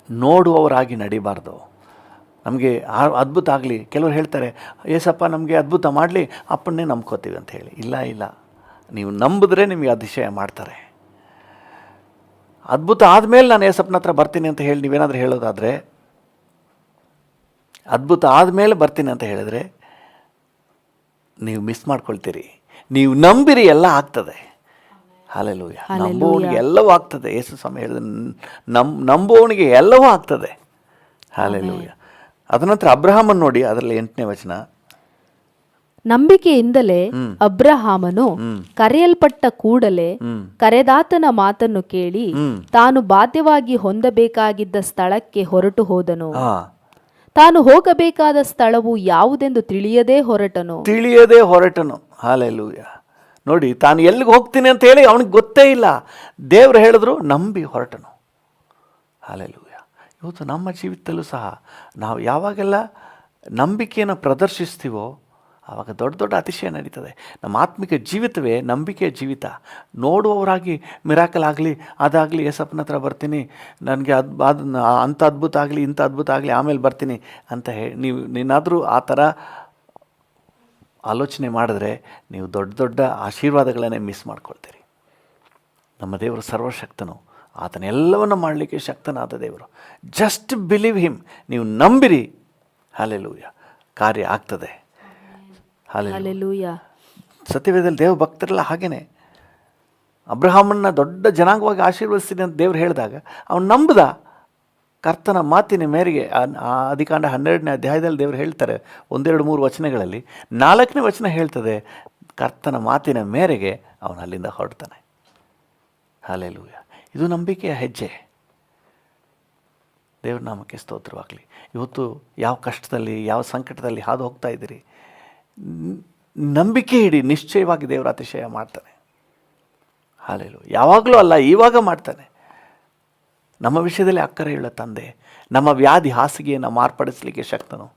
ನೋಡುವವರಾಗಿ ನಡಿಬಾರ್ದು. ನಮಗೆ ಅದ್ಭುತ ಆಗಲಿ, ಕೆಲವರು ಹೇಳ್ತಾರೆ, ಏಸಪ್ಪ ನಮಗೆ ಅದ್ಭುತ ಮಾಡಲಿ, ಅಪ್ಪನ್ನೇ ನಂಬ್ಕೋತೀವಿ ಅಂತ ಹೇಳಿ. ಇಲ್ಲ, ನೀವು ನಂಬಿದ್ರೆ ನಿಮಗೆ ಅತಿಶಯ ಮಾಡ್ತಾರೆ. ಅದ್ಭುತ ಆದಮೇಲೆ ನಾನು ಏಸಪ್ಪನ ಹತ್ರ ಬರ್ತೀನಿ ಅಂತ ಹೇಳಿ ನೀವೇನಾದರೂ ಹೇಳೋದಾದರೆ, ಅದ್ಭುತ ಆದಮೇಲೆ ಬರ್ತೀನಿ ಅಂತ ಹೇಳಿದ್ರೆ ನೀವು ಮಿಸ್ ಮಾಡ್ಕೊಳ್ತೀರಿ. ನೀವು ನಂಬಿರಿ, ಎಲ್ಲ ಆಗ್ತದೆ. ಹಲ್ಲೆಲೂಯ. ನಂಬುವವನಿಗೆ ಎಲ್ಲವೂ ಆಗ್ತದೆ. ಯೇಸು ಸ್ವಾಮಿ ಹೇಳಿದ ನಂಬುವವನಿಗೆ ಎಲ್ಲವೂ ಆಗ್ತದೆ. ಹಲ್ಲೆಲೂಯ. ಅದನಂತರ ಅಬ್ರಹಾಮನ್ ನೋಡಿ, ಅದರಲ್ಲಿ 8ನೇ ವಚನ. ನಂಬಿಕೆಯಿಂದಲೇ ಅಬ್ರಹಾಮನು ಕರೆಯಲ್ಪಟ್ಟ ಕೂಡಲೇ ಕರೆದಾತನ ಮಾತನ್ನು ಕೇಳಿ ತಾನು ಬಾಧ್ಯವಾಗಿ ಹೊಂದಬೇಕಾಗಿದ್ದ ಸ್ಥಳಕ್ಕೆ ಹೊರಟು ಹೋದನು. ತಾನು ಹೋಗಬೇಕಾದ ಸ್ಥಳವು ಯಾವುದೆಂದು ತಿಳಿಯದೇ ಹೊರಟನು. ಹಲ್ಲೆಲೂಯ. ನೋಡಿ, ತಾನು ಎಲ್ಲಿಗೆ ಹೋಗ್ತೀನಿ ಅಂತ ಹೇಳಿ ಅವನಿಗೆ ಗೊತ್ತೇ ಇಲ್ಲ. ದೇವರು ಹೇಳಿದ್ರು, ನಂಬಿ ಹೊರಟನು. ಹಲ್ಲೆಲೂಯ. ಇವತ್ತು ನಮ್ಮ ಜೀವಿತದಲ್ಲೂ ಸಹ ನಾವು ಯಾವಾಗೆಲ್ಲ ನಂಬಿಕೆಯನ್ನು ಪ್ರದರ್ಶಿಸ್ತೀವೋ ಆವಾಗ ದೊಡ್ಡ ದೊಡ್ಡ ಅತಿಶಯ ನಡೀತದೆ. ನಮ್ಮ ಆತ್ಮಿಕ ಜೀವಿತವೇ ನಂಬಿಕೆಯ ಜೀವಿತ. ನೋಡುವವರಾಗಿ ಮಿರಾಕಲ್ ಆಗಲಿ, ಅದಾಗಲಿ, ಏಸಪ್ಪನ ಹತ್ರ ಬರ್ತೀನಿ, ನನಗೆ ಅಂಥ ಅದ್ಭುತ ಆಗಲಿ, ಇಂಥ ಅದ್ಭುತ ಆಗಲಿ, ಆಮೇಲೆ ಬರ್ತೀನಿ ಅಂತ ನೀನಾದರೂ ಆ ಥರ ಆಲೋಚನೆ ಮಾಡಿದ್ರೆ ನೀವು ದೊಡ್ಡ ದೊಡ್ಡ ಆಶೀರ್ವಾದಗಳನ್ನೇ ಮಿಸ್ ಮಾಡ್ಕೊಳ್ತೀರಿ. ನಮ್ಮ ದೇವರು ಸರ್ವಶಕ್ತನು, ಆತನೆಲ್ಲವನ್ನು ಮಾಡಲಿಕ್ಕೆ ಶಕ್ತನಾದ ದೇವರು. Just believe him. ನೀವು ನಂಬಿರಿ. ಹಲ್ಲೆಲೂಯ. ಕಾರ್ಯ ಆಗ್ತದೆ. ಹಲ್ಲೆಲೂಯ. ಸತ್ಯವೇದದಲ್ಲಿ ದೇವ ಭಕ್ತರೆಲ್ಲ ಹಾಗೇನೆ. ಅಬ್ರಹಾಮನ್ನ ದೊಡ್ಡ ಜನಾಂಗವಾಗಿ ಆಶೀರ್ವದಿಸ್ತೀನಿ ಅಂತ ದೇವರು ಹೇಳಿದಾಗ ಅವನು ನಂಬದ. ಕರ್ತನ ಮಾತಿನ ಮೇರೆಗೆ ಆದಿಕಾಂಡ 12ನೇ ಅಧ್ಯಾಯದಲ್ಲಿ ದೇವರು ಹೇಳ್ತಾರೆ 1, 2, 3 ವಚನಗಳಲ್ಲಿ. 4ನೇ ವಚನ ಹೇಳ್ತದೆ, ಕರ್ತನ ಮಾತಿನ ಮೇರೆಗೆ ಅವನು ಅಲ್ಲಿಂದ ಹೊರಡ್ತಾನೆ. ಹಲ್ಲೆಲೂಯ. ಇದು ನಂಬಿಕೆಯ ಹೆಜ್ಜೆ. ದೇವ್ರ ನಾಮಕ್ಕೆ ಸ್ತೋತ್ರವಾಗಲಿ. ಇವತ್ತು ಯಾವ ಕಷ್ಟದಲ್ಲಿ, ಯಾವ ಸಂಕಟದಲ್ಲಿ ಹಾದು ಹೋಗ್ತಾ ಇದ್ದೀರಿ, ನಂಬಿಕೆ ಇಡಿ, ನಿಶ್ಚಯವಾಗಿ ದೇವರ ಅತಿಶಯ ಮಾಡ್ತಾನೆ. ಹಲ್ಲೆಲೂಯ. ಯಾವಾಗಲೂ ಅಲ್ಲ, ಇವಾಗ ಮಾಡ್ತಾನೆ. ನಮ್ಮ ವಿಷಯದಲ್ಲಿ ಅಕ್ಕರೆಯುಳ್ಳ ತಂದೆ, ನಮ್ಮ ವ್ಯಾಧಿ ಹಾಸಿಗೆಯನ್ನು ಮಾರ್ಪಡಿಸಲಿಕ್ಕೆ ಶಕ್ತನು.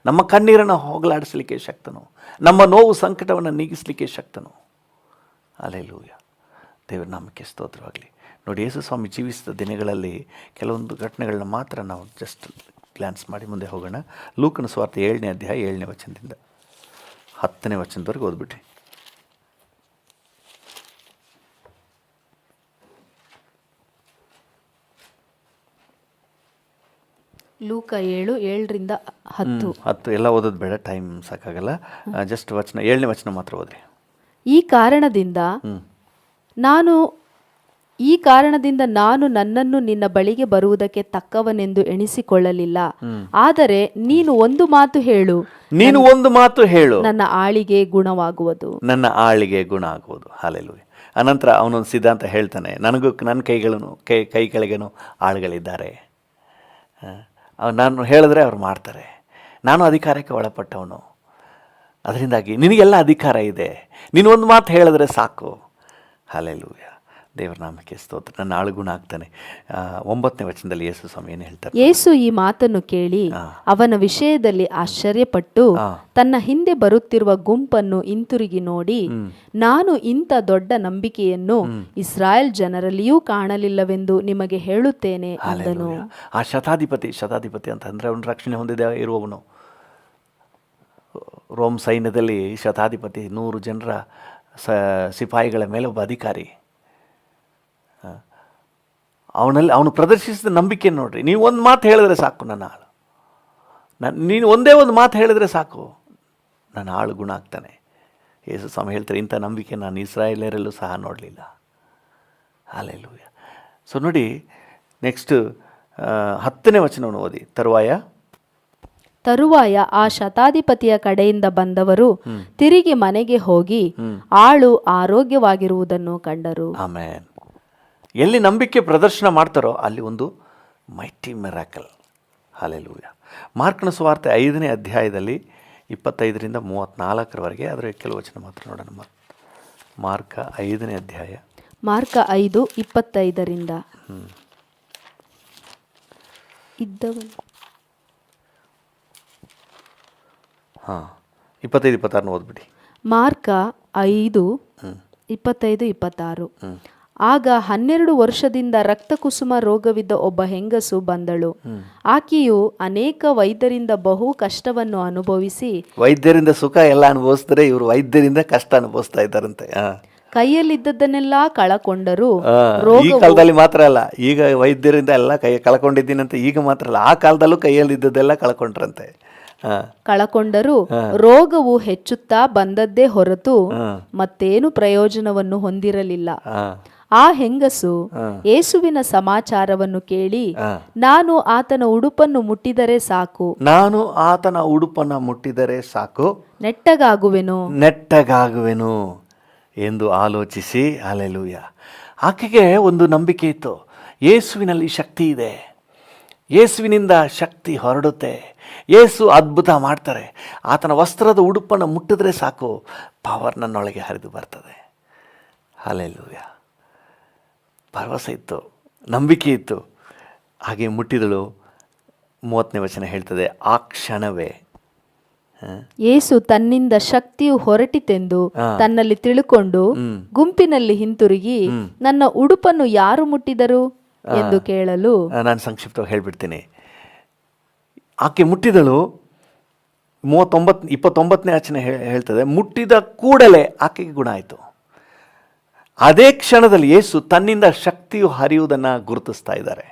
ನಮ್ಮ ಕಣ್ಣೀರನ್ನು ಹೋಗಲಾಡಿಸಲಿಕ್ಕೆ ಶಕ್ತನು, ನಮ್ಮ ನೋವು ಸಂಕಟವನ್ನು ನೀಗಿಸಲಿಕ್ಕೆ ಶಕ್ತನು. ಹಲ್ಲೆಲೂಯಾ. ದೇವರ ನಾಮಕ್ಕೆ ಸ್ತೋತ್ರವಾಗಲಿ. ನೋಡಿ, ಯೇಸು ಸ್ವಾಮಿ ಜೀವಿಸಿದ ದಿನಗಳಲ್ಲಿ ಕೆಲವೊಂದು ಘಟನೆಗಳನ್ನ ಮಾತ್ರ ನಾವು ಜಸ್ಟ್ ಗ್ಲಾನ್ಸ್ ಮಾಡಿ ಮುಂದೆ ಹೋಗೋಣ. ಲೂಕನ ಸುವಾರ್ತೆ 7ನೇ ಅಧ್ಯಾಯ 7ನೇ ವಚನದಿಂದ 10ನೇ ವಚನದವರೆಗೆ ಓದ್ಬಿಟ್ರಿ. ಲೂಕ 7:7ರಿಂದ 10 ಎಲ್ಲ ಓದೋದು ಬೇಡ, ಟೈಮ್ ಸಾಕಾಗಲ್ಲ. ಜಸ್ಟ್ ವಚನ 7ನೇ ವಚನ ಮಾತ್ರ ಓದ್ರಿ. ಈ ಕಾರಣದಿಂದ ನಾನು ನನ್ನನ್ನು ನಿನ್ನ ಬಳಿಗೆ ಬರುವುದಕ್ಕೆ ತಕ್ಕವನೆಂದು ಎಣಿಸಿಕೊಳ್ಳಲಿಲ್ಲ. ಆದರೆ ನೀನು ಒಂದು ಮಾತು ಹೇಳು, ನನ್ನ ಆಳಿಗೆ ಗುಣವಾಗುವುದು. ಹಲ್ಲೆಲೂಯಾ. ಅನಂತರ ಅವನೊಂದು ಸಿದ್ಧಾಂತ ಹೇಳ್ತಾನೆ, ನನ್ನ ಕೈ ಕೆಳಗೇನು ಆಳುಗಳಿದ್ದಾರೆ, ನಾನು ಹೇಳಿದ್ರೆ ಅವ್ರು ಮಾಡ್ತಾರೆ, ನಾನು ಅಧಿಕಾರಕ್ಕೆ ಒಳಪಟ್ಟವನು, ಅದರಿಂದಾಗಿ ನಿನಗೆಲ್ಲ ಅಧಿಕಾರ ಇದೆ, ನೀನು ಒಂದು ಮಾತು ಹೇಳಿದ್ರೆ ಸಾಕು. ಹಲ್ಲೆಲೂಯಾ. ದೇವರ ನಾಮಕ್ಕೆ ಸ್ತೋತ್ರ. ನನ್ನ ಆಳುಗುಣ ಆಗ್ತಾನೆ. 9ನೇ ವಚನದಲ್ಲಿ ಯೇಸು ಸ್ವಾಮಿ ಏನು ಹೇಳ್ತಾರೆ? ಯೇಸು ಈ ಮಾತನ್ನು ಕೇಳಿ ಅವನ ವಿಷಯದಲ್ಲಿ ಆಶ್ಚರ್ಯಪಟ್ಟು ತನ್ನ ಹಿಂದೆ ಬರುತ್ತಿರುವ ಗುಂಪನ್ನು ಹಿಂತಿರುಗಿ ನೋಡಿ, ನಾನು ಇಂಥ ದೊಡ್ಡ ನಂಬಿಕೆಯನ್ನು ಇಸ್ರಾಯೇಲ್ ಜನರಲ್ಲಿಯೂ ಕಾಣಲಿಲ್ಲವೆಂದು ನಿಮಗೆ ಹೇಳುತ್ತೇನೆ ಅಂದನು. ಆ ಶತಾಧಿಪತಿ ಅಂತಂದರೆ ಅವನು ರಕ್ಷಣೆ ಹೊಂದಿದ ಇರುವವನು. ರೋಮ್ ಸೈನ್ಯದಲ್ಲಿ ಶತಾಧಿಪತಿ 100 ಜನರ ಸಿಪಾಯಿಗಳ ಮೇಲೆ ಒಬ್ಬ ಅಧಿಕಾರಿ. ಅವನು ಪ್ರದರ್ಶಿಸಿದ ನಂಬಿಕೆ ನೋಡ್ರಿ. ನೀವು ಒಂದು ಮಾತು ಹೇಳಿದ್ರೆ ಸಾಕು, ನನ್ನ ಆಳು, ನೀನು ಒಂದೇ ಒಂದು ಮಾತು ಹೇಳಿದ್ರೆ ಸಾಕು, ನನ್ನ ಆಳು ಗುಣ ಆಗ್ತಾನೆ. ಯೇಸು ಸ್ವಾಮಿ ಹೇಳ್ತಾರೆ, ಇಂಥ ನಂಬಿಕೆ ನಾನು ಇಸ್ರಾಯೇಲರಲ್ಲೂ ಸಹ ನೋಡಲಿಲ್ಲ. ಹಲ್ಲೆಲೂಯಾ. ಸೊ ನೋಡಿ, ನೆಕ್ಸ್ಟ್ 10ನೇ ವಚನವನ್ನು ಓದಿ. ತರುವಾಯ ಆ ಶತಾಧಿಪತಿಯ ಕಡೆಯಿಂದ ಬಂದವರು ತಿರುಗಿ ಮನೆಗೆ ಹೋಗಿ ಆಳು ಆರೋಗ್ಯವಾಗಿರುವುದನ್ನು ಕಂಡರು. ಆಮೆನ್. ಎಲ್ಲಿ ನಂಬಿಕೆ ಪ್ರದರ್ಶನ ಮಾಡ್ತಾರೋ ಅಲ್ಲಿ ಒಂದು ಮೈಟಿ ಮಿರಾಕಲ್. ಹಲ್ಲೆಲೂಯಾ. ಮಾರ್ಕನ ಸುವಾರ್ತೆ 5ನೇ ಅಧ್ಯಾಯದಲ್ಲಿ 25ರಿಂದ 34ರವರೆಗೆ, ಅದರ ಕೆಲವು ವಚನ ಮಾತ್ರ ನೋಡೋಣ. ಮಾರ್ಕ 5ನೇ ಅಧ್ಯಾಯ, ಮಾರ್ಕ 5:25 ಇದ್ದವನು 25-26 ಓದ್ಬಿಡಿ. ಮಾರ್ಕ 5:25-26. ಆಗ 12 ವರ್ಷದಿಂದ ರಕ್ತಕುಸುಮ ರೋಗವಿದ್ದ ಒಬ್ಬ ಹೆಂಗಸು ಬಂದಳು. ಆಕೆಯು ಅನೇಕ ವೈದ್ಯರಿಂದ ಬಹು ಕಷ್ಟವನ್ನು ಅನುಭವಿಸಿ, ವೈದ್ಯರಿಂದ ಸುಖ ಎಲ್ಲ ಅನುಭವಿಸ್ತಾರೆ, ಇವರು ವೈದ್ಯರಿಂದ ಕಷ್ಟ ಅನುಭವಿಸ್ತಾ ಇದ್ದಾರಂತೆ. ಕೈಯಲ್ಲಿದ್ದದ್ದನ್ನೆಲ್ಲ ಕಳಕೊಂಡರು. ಈ ಕಾಲದಲ್ಲಿ ಮಾತ್ರ ಅಲ್ಲ, ಈಗ ವೈದ್ಯರಿಂದ ಎಲ್ಲ ಕಳ್ಕೊಂಡಿದ್ದೀನಂತೆ. ಈಗ ಮಾತ್ರ ಅಲ್ಲ, ಆ ಕಾಲದಲ್ಲೂ ಕೈಯಲ್ಲಿದ್ದದ್ದೆಲ್ಲ ಕಳಕೊಂಡರು. ರೋಗವು ಹೆಚ್ಚುತ್ತಾ ಬಂದದ್ದೇ ಹೊರತು ಮತ್ತೇನು ಪ್ರಯೋಜನವನ್ನು ಹೊಂದಿರಲಿಲ್ಲ. ಆ ಹೆಂಗಸು ಯೇಸುವಿನ ಸಮಾಚಾರವನ್ನು ಕೇಳಿ, ನಾನು ಆತನ ಉಡುಪನ್ನು ಮುಟ್ಟಿದರೆ ಸಾಕು, ನೆಟ್ಟಗಾಗುವೆನು ಎಂದು ಆಲೋಚಿಸಿ, ಹಲ್ಲೆಲೂಯಾ. ಆಕೆಗೆ ಒಂದು ನಂಬಿಕೆ ಇತ್ತು, ಯೇಸುವಿನಲ್ಲಿ ಶಕ್ತಿ ಇದೆ, ಯೇಸುವಿನಿಂದ ಶಕ್ತಿ ಹೊರಡುತ್ತೆ, ಯೇಸು ಅದ್ಭುತ ಮಾಡ್ತಾರೆ, ಆತನ ವಸ್ತ್ರದ ಉಡುಪನ್ನು ಮುಟ್ಟಿದ್ರೆ ಸಾಕು, ಪವರ್ ನನ್ನೊಳಗೆ ಹರಿದು ಬರ್ತದೆ. ಹಲ್ಲೆಲೂಯಾ. ಭರವಸೆ ಇತ್ತು, ನಂಬಿಕೆ ಇತ್ತು. ಹಾಗೆ ಮುಟ್ಟಿದಳು. 30ನೇ ವಚನ ಹೇಳ್ತದೆ, ಆ ಕ್ಷಣವೇ ಯೇಸು ತನ್ನಿಂದ ಶಕ್ತಿಯು ಹೊರಟಿತೆಂದು ತನ್ನಲ್ಲಿ ತಿಳುಕೊಂಡು ಗುಂಪಿನಲ್ಲಿ ಹಿಂತಿರುಗಿ, ನನ್ನ ಉಡುಪನ್ನು ಯಾರು ಮುಟ್ಟಿದರು ಎಂದು ಕೇಳಲು, ನಾನು ಸಂಕ್ಷಿಪ್ತವಾಗಿ ಹೇಳ್ಬಿಡ್ತೀನಿ. ಆಕೆ ಮುಟ್ಟಿದಳು. 29ನೇ ವಚನ ಹೇಳ್ತದೆ, ಮುಟ್ಟಿದ ಕೂಡಲೇ ಆಕೆಗೆ ಗುಣ ಆಯಿತು. ಅದೇ ಕ್ಷಣದಲ್ಲಿ ಯೇಸು ತನ್ನಿಂದ ಶಕ್ತಿಯು ಹರಿಯುವುದನ್ನು ಗುರುತಿಸ್ತಾ ಇದ್ದಾರೆ.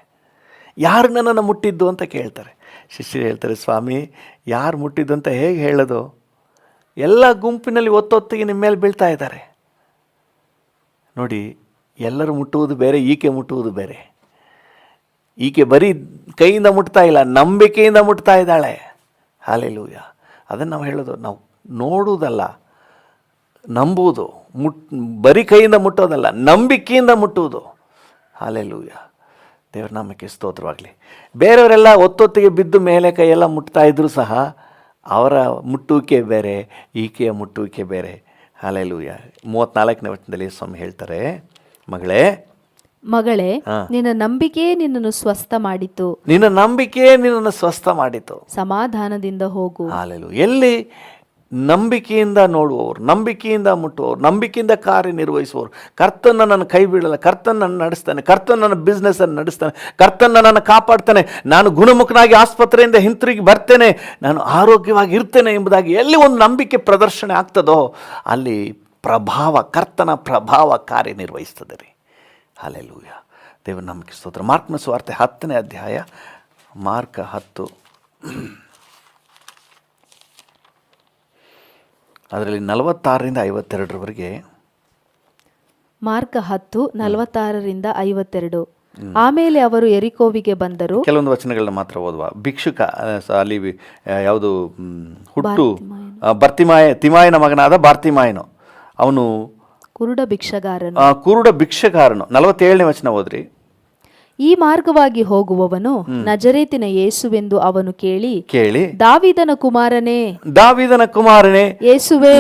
ಯಾರು ನನ್ನನ್ನು ಮುಟ್ಟಿದ್ದು ಅಂತ ಕೇಳ್ತಾರೆ. ಶಿಷ್ಯರು ಹೇಳ್ತಾರೆ, ಸ್ವಾಮಿ ಯಾರು ಮುಟ್ಟಿದ್ದು ಅಂತ ಹೇಗೆ ಹೇಳೋದು? ಎಲ್ಲ ಗುಂಪಿನಲ್ಲಿ ಒತ್ತೊತ್ತಿಗೆ ನಿಮ್ಮ ಮೇಲೆ ಬೀಳ್ತಾ ಇದ್ದಾರೆ. ನೋಡಿ, ಎಲ್ಲರೂ ಮುಟ್ಟುವುದು ಬೇರೆ, ಈಕೆ ಮುಟ್ಟುವುದು ಬೇರೆ. ಈಕೆ ಬರೀ ಕೈಯಿಂದ ಮುಟ್ತಾ ಇಲ್ಲ, ನಂಬಿಕೆಯಿಂದ ಮುಟ್ತಾ ಇದ್ದಾಳೆ. ಹಲ್ಲೆಲೂಯಾ. ಅದನ್ನು ನಾವು ಹೇಳೋದು, ನಾವು ನೋಡುವುದಲ್ಲ, ನಂಬುವುದು. ಬರೀ ಕೈಯಿಂದ ಮುಟ್ಟೋದಲ್ಲ, ನಂಬಿಕೆಯಿಂದ ಮುಟ್ಟುವುದು. ಹಲ್ಲೆಲೂಯಾ. ದೇವರ ನಾಮಕ್ಕೆ ಸ್ತೋತ್ರವಾಗಲಿ. ಬೇರೆಯವರೆಲ್ಲ ಒತ್ತೊತ್ತಿಗೆ ಬಿದ್ದು ಮೇಲೆ ಕೈಯೆಲ್ಲ ಮುಟ್ತಾ ಇದ್ರೂ ಸಹ ಅವರ ಮುಟ್ಟುವಿಕೆ ಬೇರೆ, ಈಕೆಯ ಮುಟ್ಟುವಿಕೆ ಬೇರೆ. ಹಲ್ಲೆಲೂಯಾ. 34ನೇ ವಚನದಲ್ಲಿ ಸ್ವಾಮಿ ಹೇಳ್ತಾರೆ, ಮಗಳೇ ಮಗಳೇ, ನಿನ್ನ ನಂಬಿಕೆಯೇ ನಿನ್ನನ್ನು ಸ್ವಸ್ಥ ಮಾಡಿತು. ನಿನ್ನ ನಂಬಿಕೆ ನಿನ್ನನ್ನು ಸ್ವಸ್ಥ ಮಾಡಿತು. ಸಮಾಧಾನದಿಂದ ಹೋಗು. ಹಾಲೆಲೂಯಾ. ಎಲ್ಲಿ ನಂಬಿಕೆಯಿಂದ ನೋಡುವವರು, ನಂಬಿಕೆಯಿಂದ ಮುಟ್ಟುವವರು, ನಂಬಿಕೆಯಿಂದ ಕಾರ್ಯನಿರ್ವಹಿಸುವವರು, ಕರ್ತನ ನನ್ನ ಕೈ ಬಿಡಲ್ಲ, ಕರ್ತನ ನನ್ನ ನಡೆಸ್ತಾನೆ, ಕರ್ತನ ನನ್ನ ಬಿಸ್ನೆಸ್ಸನ್ನು ನಡೆಸ್ತಾನೆ, ಕರ್ತನ ನನ್ನನ್ನು ಕಾಪಾಡ್ತಾನೆ, ನಾನು ಗುಣಮುಖನಾಗಿ ಆಸ್ಪತ್ರೆಯಿಂದ ಹಿಂತಿರುಗಿ ಬರ್ತೇನೆ, ನಾನು ಆರೋಗ್ಯವಾಗಿ ಇರ್ತೇನೆ ಎಂಬುದಾಗಿ ಎಲ್ಲಿ ಒಂದು ನಂಬಿಕೆ ಪ್ರದರ್ಶನ ಆಗ್ತದೋ ಅಲ್ಲಿ ಕರ್ತನ ಪ್ರಭಾವ ಕಾರ್ಯನಿರ್ವಹಿಸ್ತದೆ ರೀ. ಹಾಲೆಲೂಯಾ. ದೇವರ ನಂಬಿಕೆ ಸ್ತೋತ್ರ. ಮಾರ್ಕನ ಸುವಾರ್ತೆ 10ನೇ ಅಧ್ಯಾಯ, ಮಾರ್ಕ 10, ಅದರಲ್ಲಿ 46ರಿಂದ 52ರವರೆಗೆ. ಮಾರ್ಕ 10:46 52. ಆಮೇಲೆ ಅವರು ಎರಿಕೋವಿಗೆ ಬಂದರು. ಕೆಲವೊಂದು ವಚನಗಳನ್ನ ಮಾತ್ರ ಓದುವ. ಭಿಕ್ಷುಕ ಅಲ್ಲಿ ಯಾವುದು ಹುಟ್ಟು ತಿಮಾಯನ ಮಗನಾದ ಬಾರ್ತಿಮಾಯನು, ಅವನು ಕುರುಡ ಭಿಕ್ಷಗಾರನು. 47ನೇ ವಚನ ಓದ್ರಿ. ಈ ಮಾರ್ಗವಾಗಿ ಹೋಗುವವನು ನಜರೇತಿನ ಯೇಸುವೆಂದು ಅವನು ಕೇಳಿ, ದಾವೀದನ ಕುಮಾರನೇ ಯೇಸುವೆ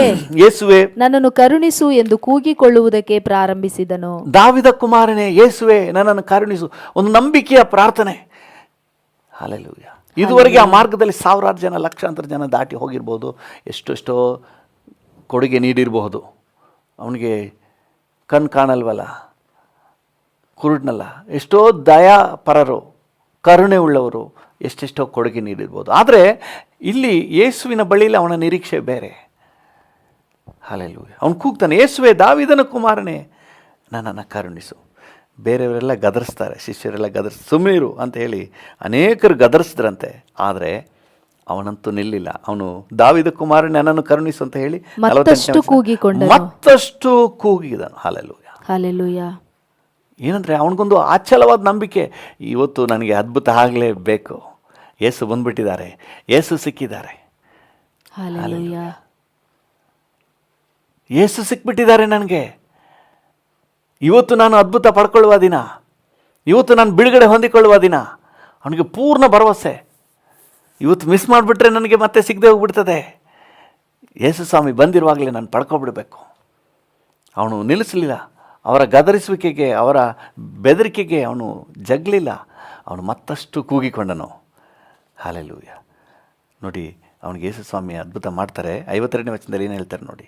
ನನ್ನನ್ನು ಕರುಣಿಸು ಎಂದು ಕೂಗಿಕೊಳ್ಳುವುದಕ್ಕೆ ಪ್ರಾರಂಭಿಸಿದನು. ದಾವೀದ ಕುಮಾರನೇ ಯೇಸುವೆ ನನ್ನನ್ನು ಕರುಣಿಸು, ಒಂದು ನಂಬಿಕೆಯ ಪ್ರಾರ್ಥನೆ. ಹಲ್ಲೆಲೂಯಾ. ಇದುವರೆಗೆ ಆ ಮಾರ್ಗದಲ್ಲಿ ಸಾವಿರಾರು ಜನ, ಲಕ್ಷಾಂತರ ಜನ ದಾಟಿ ಹೋಗಿರ್ಬೋದು, ಎಷ್ಟೆಷ್ಟೋ ಕೊಡುಗೆ ನೀಡಿರಬಹುದು. ಅವನಿಗೆ ಕಣ್ಣು ಕಾಣಲ್ವಲ್ಲ, ಕುರುಡ್ನಲ್ಲ, ಎಷ್ಟೋ ದಯಾಪರರು, ಕರುಣೆ ಉಳ್ಳವರು ಎಷ್ಟೆಷ್ಟೋ ಕೊಡುಗೆ ನೀಡಿರ್ಬೋದು. ಆದರೆ ಇಲ್ಲಿ ಯೇಸುವಿನ ಬಳಿಯಲ್ಲಿ ಅವನ ನಿರೀಕ್ಷೆ ಬೇರೆ. ಹಲ್ಲೆಲೂಯಾ. ಅವನು ಕೂಗ್ತಾನೆ, ಯೇಸುವೆ ದಾವೀದನ ಕುಮಾರನೇ ನನ್ನನ್ನು ಕರುಣಿಸು. ಬೇರೆಯವರೆಲ್ಲ ಗದರಿಸ್ತಾರೆ, ಶಿಷ್ಯರೆಲ್ಲ ಸುಮ್ಮನಿರು ಅಂತ ಹೇಳಿ ಅನೇಕರು ಗದರಿಸಿದ್ರಂತೆ. ಆದರೆ ಅವನಂತೂ ನಿಲ್ಲಿಲ್ಲ. ಅವನು ದಾವೀದ ಕುಮಾರನೇ ನನ್ನನ್ನು ಕರುಣಿಸು ಅಂತ ಹೇಳಿ ಮತ್ತಷ್ಟು ಕೂಗಿದನು. ಹಲ್ಲೆಲೂಯಾ. ಏನಂದರೆ ಅವನಿಗೊಂದು ಅಚಲವಾದ ನಂಬಿಕೆ. ಇವತ್ತು ನನಗೆ ಅದ್ಭುತ ಆಗಲೇಬೇಕು, ಯೇಸು ಬಂದ್ಬಿಟ್ಟಿದ್ದಾರೆ, ಯೇಸು ಸಿಕ್ಕಿದ್ದಾರೆ, ಯೇಸು ಸಿಕ್ಬಿಟ್ಟಿದ್ದಾರೆ ನನಗೆ, ಇವತ್ತು ನಾನು ಅದ್ಭುತ ಪಡ್ಕೊಳ್ಳುವ ದಿನ, ಇವತ್ತು ನಾನು ಬಿಡುಗಡೆ ಹೊಂದಿಕೊಳ್ಳುವ ದಿನ. ಅವನಿಗೆ ಪೂರ್ಣ ಭರವಸೆ. ಇವತ್ತು ಮಿಸ್ ಮಾಡಿಬಿಟ್ರೆ ನನಗೆ ಮತ್ತೆ ಸಿಗದೆ ಹೋಗ್ಬಿಡ್ತದೆ. ಯೇಸು ಸ್ವಾಮಿ ಬಂದಿರುವಾಗಲೇ ನಾನು ಪಡ್ಕೊಬಿಡ್ಬೇಕು. ಅವನು ನಿಲ್ಲಿಸಲಿಲ್ಲ. ಅವರ ಗದರಿಸುವಿಕೆಗೆ, ಅವರ ಬೆದರಿಕೆಗೆ ಅವನು ಜಗ್ಲಿಲ್ಲ. ಅವನು ಮತ್ತಷ್ಟು ಕೂಗಿಕೊಂಡನು. ಹಲ್ಲೆಲೂಯಾ. ನೋಡಿ, ಅವನಿಗೆ ಯೇಸು ಸ್ವಾಮಿ ಅದ್ಭುತ ಮಾಡ್ತಾರೆ. 52ನೇ ವಚನದಲ್ಲಿ ಏನು ಹೇಳ್ತಾರೆ ನೋಡಿ.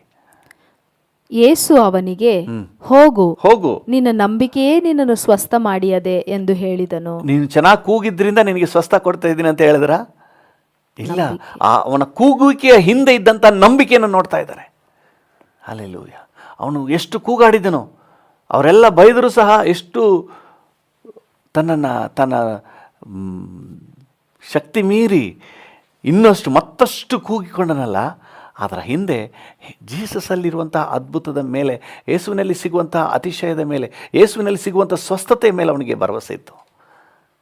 ಯೇಸು ಅವನಿಗೆ, ಹೋಗು, ನಿನ್ನ ನಂಬಿಕೆಯೇ ನಿನ್ನನ್ನು ಸ್ವಸ್ಥ ಮಾಡಿಯದೆ ಎಂದು ಹೇಳಿದನು. ನೀನು ಚೆನ್ನಾಗಿ ಕೂಗಿದ್ರಿಂದ ನಿನಗೆ ಸ್ವಸ್ಥ ಕೊಡ್ತಾ ಇದ್ದೀನಿ ಅಂತ ಹೇಳಿದ್ರ? ಇಲ್ಲ, ಅವನ ಕೂಗುವಿಕೆಯ ಹಿಂದೆ ಇದ್ದಂಥ ನಂಬಿಕೆಯನ್ನು ನೋಡ್ತಾ ಇದ್ದಾರೆ. ಹಲ್ಲೆಲೂಯಾ. ಅವನು ಎಷ್ಟು ಕೂಗಾಡಿದನು. ಅವರೆಲ್ಲ ಬೈದರೂ ಸಹ ಎಷ್ಟು ತನ್ನ ಶಕ್ತಿ ಮೀರಿ ಇನ್ನಷ್ಟು ಮತ್ತಷ್ಟು ಕೂಗಿಕೊಂಡನಲ್ಲ. ಅದರ ಹಿಂದೆ ಜೀಸಸಲ್ಲಿರುವಂಥ ಅದ್ಭುತದ ಮೇಲೆ, ಯೇಸುವಿನಲ್ಲಿ ಸಿಗುವಂಥ ಅತಿಶಯದ ಮೇಲೆ, ಯೇಸುವಿನಲ್ಲಿ ಸಿಗುವಂಥ ಸ್ವಸ್ಥತೆಯ ಮೇಲೆ ಅವನಿಗೆ ಭರವಸೆ ಇತ್ತು.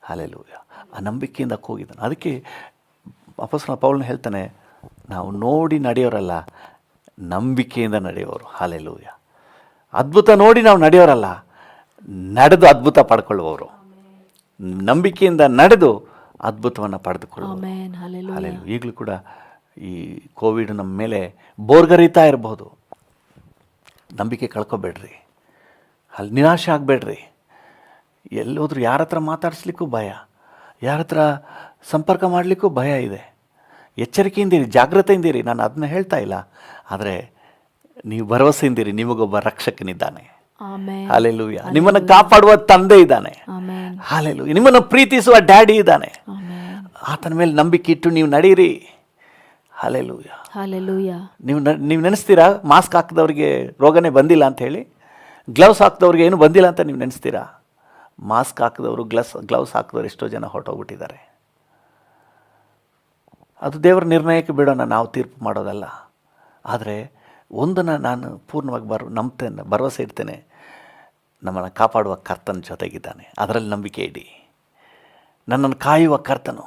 ಹಲ್ಲೆಲೂಯಾ. ಆ ನಂಬಿಕೆಯಿಂದ ಕೂಗಿದನು. ಅದಕ್ಕೆ ಅಪೊಸ್ತಲನಾದ ಪೌಲನು ಹೇಳ್ತಾನೆ, ನಾವು ನೋಡಿ ನಡೆಯೋರಲ್ಲ, ನಂಬಿಕೆಯಿಂದ ನಡೆಯೋರು. ಹಲ್ಲೆಲೂಯಾ. ಅದ್ಭುತ ನೋಡಿ ನಾವು ನಡೆಯೋರಲ್ಲ, ನಡೆದು ಅದ್ಭುತ ಪಡ್ಕೊಳ್ಳುವವರು. ನಂಬಿಕೆಯಿಂದ ನಡೆದು ಅದ್ಭುತವನ್ನು ಪಡೆದುಕೊಳ್ಳುವರು. ಹಲ್ಲೆಲೂಯಾ. ಈಗಲೂ ಕೂಡ ಈ ಕೋವಿಡ್ ನಮ್ಮ ಮೇಲೆ ಬೋರ್ಗರೀತಾ ಇರಬಹುದು. ನಂಬಿಕೆ ಕಳ್ಕೊಬೇಡ್ರಿ, ಅಲ್ಲಿ ನಿರಾಶೆ ಆಗಬೇಡ್ರಿ. ಎಲ್ಲೋದ್ರೂ ಯಾರ ಹತ್ರ ಮಾತಾಡಿಸ್ಲಿಕ್ಕೂ ಭಯ, ಯಾರ ಹತ್ರ ಸಂಪರ್ಕ ಮಾಡಲಿಕ್ಕೂ ಭಯ ಇದೆ. ಎಚ್ಚರಿಕೆಯಿಂದಿರಿ, ಜಾಗ್ರತೆಯಿಂದಿರಿ. ನಾನು ಅದನ್ನ ಹೇಳ್ತಾ ಇಲ್ಲ, ಆದರೆ ನೀವು ಭರವಸೆಯಿಂದಿರಿ. ನಿಮಗೊಬ್ಬ ರಕ್ಷಕನಿದ್ದಾನೆ. ಹಲ್ಲೆಲೂಯಾ. ನಿಮ್ಮನ್ನು ಕಾಪಾಡುವ ತಂದೆ ಇದ್ದಾನೆ. ಹಲ್ಲೆಲೂಯಾ. ನಿಮ್ಮನ್ನು ಪ್ರೀತಿಸುವ ಡ್ಯಾಡಿ ಇದ್ದಾನೆ. ಆತನ ಮೇಲೆ ನಂಬಿಕೆ ಇಟ್ಟು ನೀವು ನಡೀರಿ. ಹಲ್ಲೆಲೂಯಾ. ಹಲ್ಲೆಲೂಯಾ. ನೀವು ನೆನೆಸ್ತೀರಾ ಮಾಸ್ಕ್ ಹಾಕಿದವ್ರಿಗೆ ರೋಗನೇ ಬಂದಿಲ್ಲ ಅಂತ ಹೇಳಿ? ಗ್ಲೌಸ್ ಹಾಕಿದವ್ರಿಗೆ ಏನು ಬಂದಿಲ್ಲ ಅಂತ ನೀವು ನೆನೆಸ್ತೀರಾ? ಮಾಸ್ಕ್ ಹಾಕಿದವರು, ಗ್ಲೌಸ್ ಹಾಕಿದವರು ಎಷ್ಟೋ ಜನ ಹೊರಟೋಗ್ಬಿಟ್ಟಿದ್ದಾರೆ. ಅದು ದೇವರ ನಿರ್ಣಯಕ್ಕೆ ಬಿಡೋಣ, ನಾವು ತೀರ್ಪು ಮಾಡೋದಲ್ಲ. ಆದರೆ ಒಂದನ್ನು ನಾನು ಪೂರ್ಣವಾಗಿ ನಂಬ್ತೇನೆ, ಭರವಸೆ ಇಡ್ತೇನೆ, ನಮ್ಮನ್ನು ಕಾಪಾಡುವ ಕರ್ತನ ಜೊತೆಗಿದ್ದಾನೆ. ಅದರಲ್ಲಿ ನಂಬಿಕೆ ಇಡಿ. ನನ್ನನ್ನು ಕಾಯುವ ಕರ್ತನು,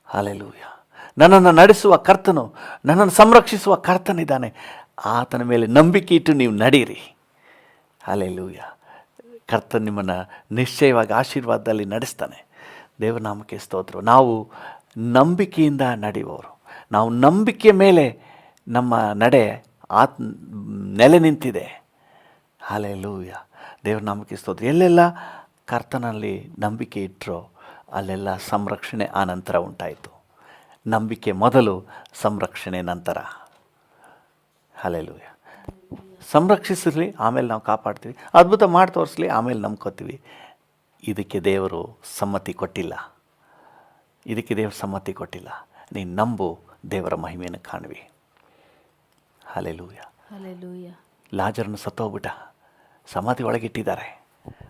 ಹಲ್ಲೆಲೂಯಾ, ನನ್ನನ್ನು ನಡೆಸುವ ಕರ್ತನು, ನನ್ನನ್ನು ಸಂರಕ್ಷಿಸುವ ಕರ್ತನಿದ್ದಾನೆ. ಆತನ ಮೇಲೆ ನಂಬಿಕೆ ಇಟ್ಟು ನೀವು ನಡೀರಿ. ಹಲ್ಲೆಲೂಯಾ. ಕರ್ತನ ನಿಮ್ಮನ್ನು ನಿಶ್ಚಯವಾಗಿ ಆಶೀರ್ವಾದದಲ್ಲಿ ನಡೆಸ್ತಾನೆ. ದೇವನಾಮಕ್ಕೆ ಸ್ತೋತ್ರ. ನಾವು ನಂಬಿಕೆಯಿಂದ ನಡೆಯುವವರು. ನಾವು ನಂಬಿಕೆ ಮೇಲೆ ನಮ್ಮ ನಡೆ ನೆಲೆ ನಿಂತಿದೆ. ಹಲ್ಲೆಲೂಯಾ. ದೇವ್ರ ನಾಮಕ್ಕೆ ಸ್ತೋತ್ರ. ಎಲ್ಲೆಲ್ಲ ಕರ್ತನಲ್ಲಿ ನಂಬಿಕೆ ಇಟ್ಟರೋ ಅಲ್ಲೆಲ್ಲ ಸಂರಕ್ಷಣೆ ಆ ನಂತರ ಉಂಟಾಯಿತು. ನಂಬಿಕೆ ಮೊದಲು, ಸಂರಕ್ಷಣೆ ನಂತರ. ಹಲ್ಲೆಲೂಯ. ಸಂರಕ್ಷಿಸಲಿ, ಆಮೇಲೆ ನಾವು ಕಾಪಾಡ್ತೀವಿ. ಅದ್ಭುತ ಮಾಡಿ ತೋರಿಸ್ಲಿ, ಆಮೇಲೆ ನಂಬ್ಕೋತೀವಿ. ಇದಕ್ಕೆ ದೇವರು ಸಮ್ಮತಿ ಕೊಟ್ಟಿಲ್ಲ. ಇದಕ್ಕೆ ದೇವರು ಸಮ್ಮತಿ ಕೊಟ್ಟಿಲ್ಲ. ನೀನು ನಂಬು, ದೇವರ ಮಹಿಮೆಯನ್ನು ಕಾಣುವಿ. ಹಲ್ಲೆಲೂಯ. ಹಲ್ಲೆಲೂಯ. ಲಾಜರನ್ನು ಸತ್ತೋಗ್ಬಿಟ್ಟ, ಸಮಾಧಿ ಒಳಗಿಟ್ಟಿದ್ದಾರೆ.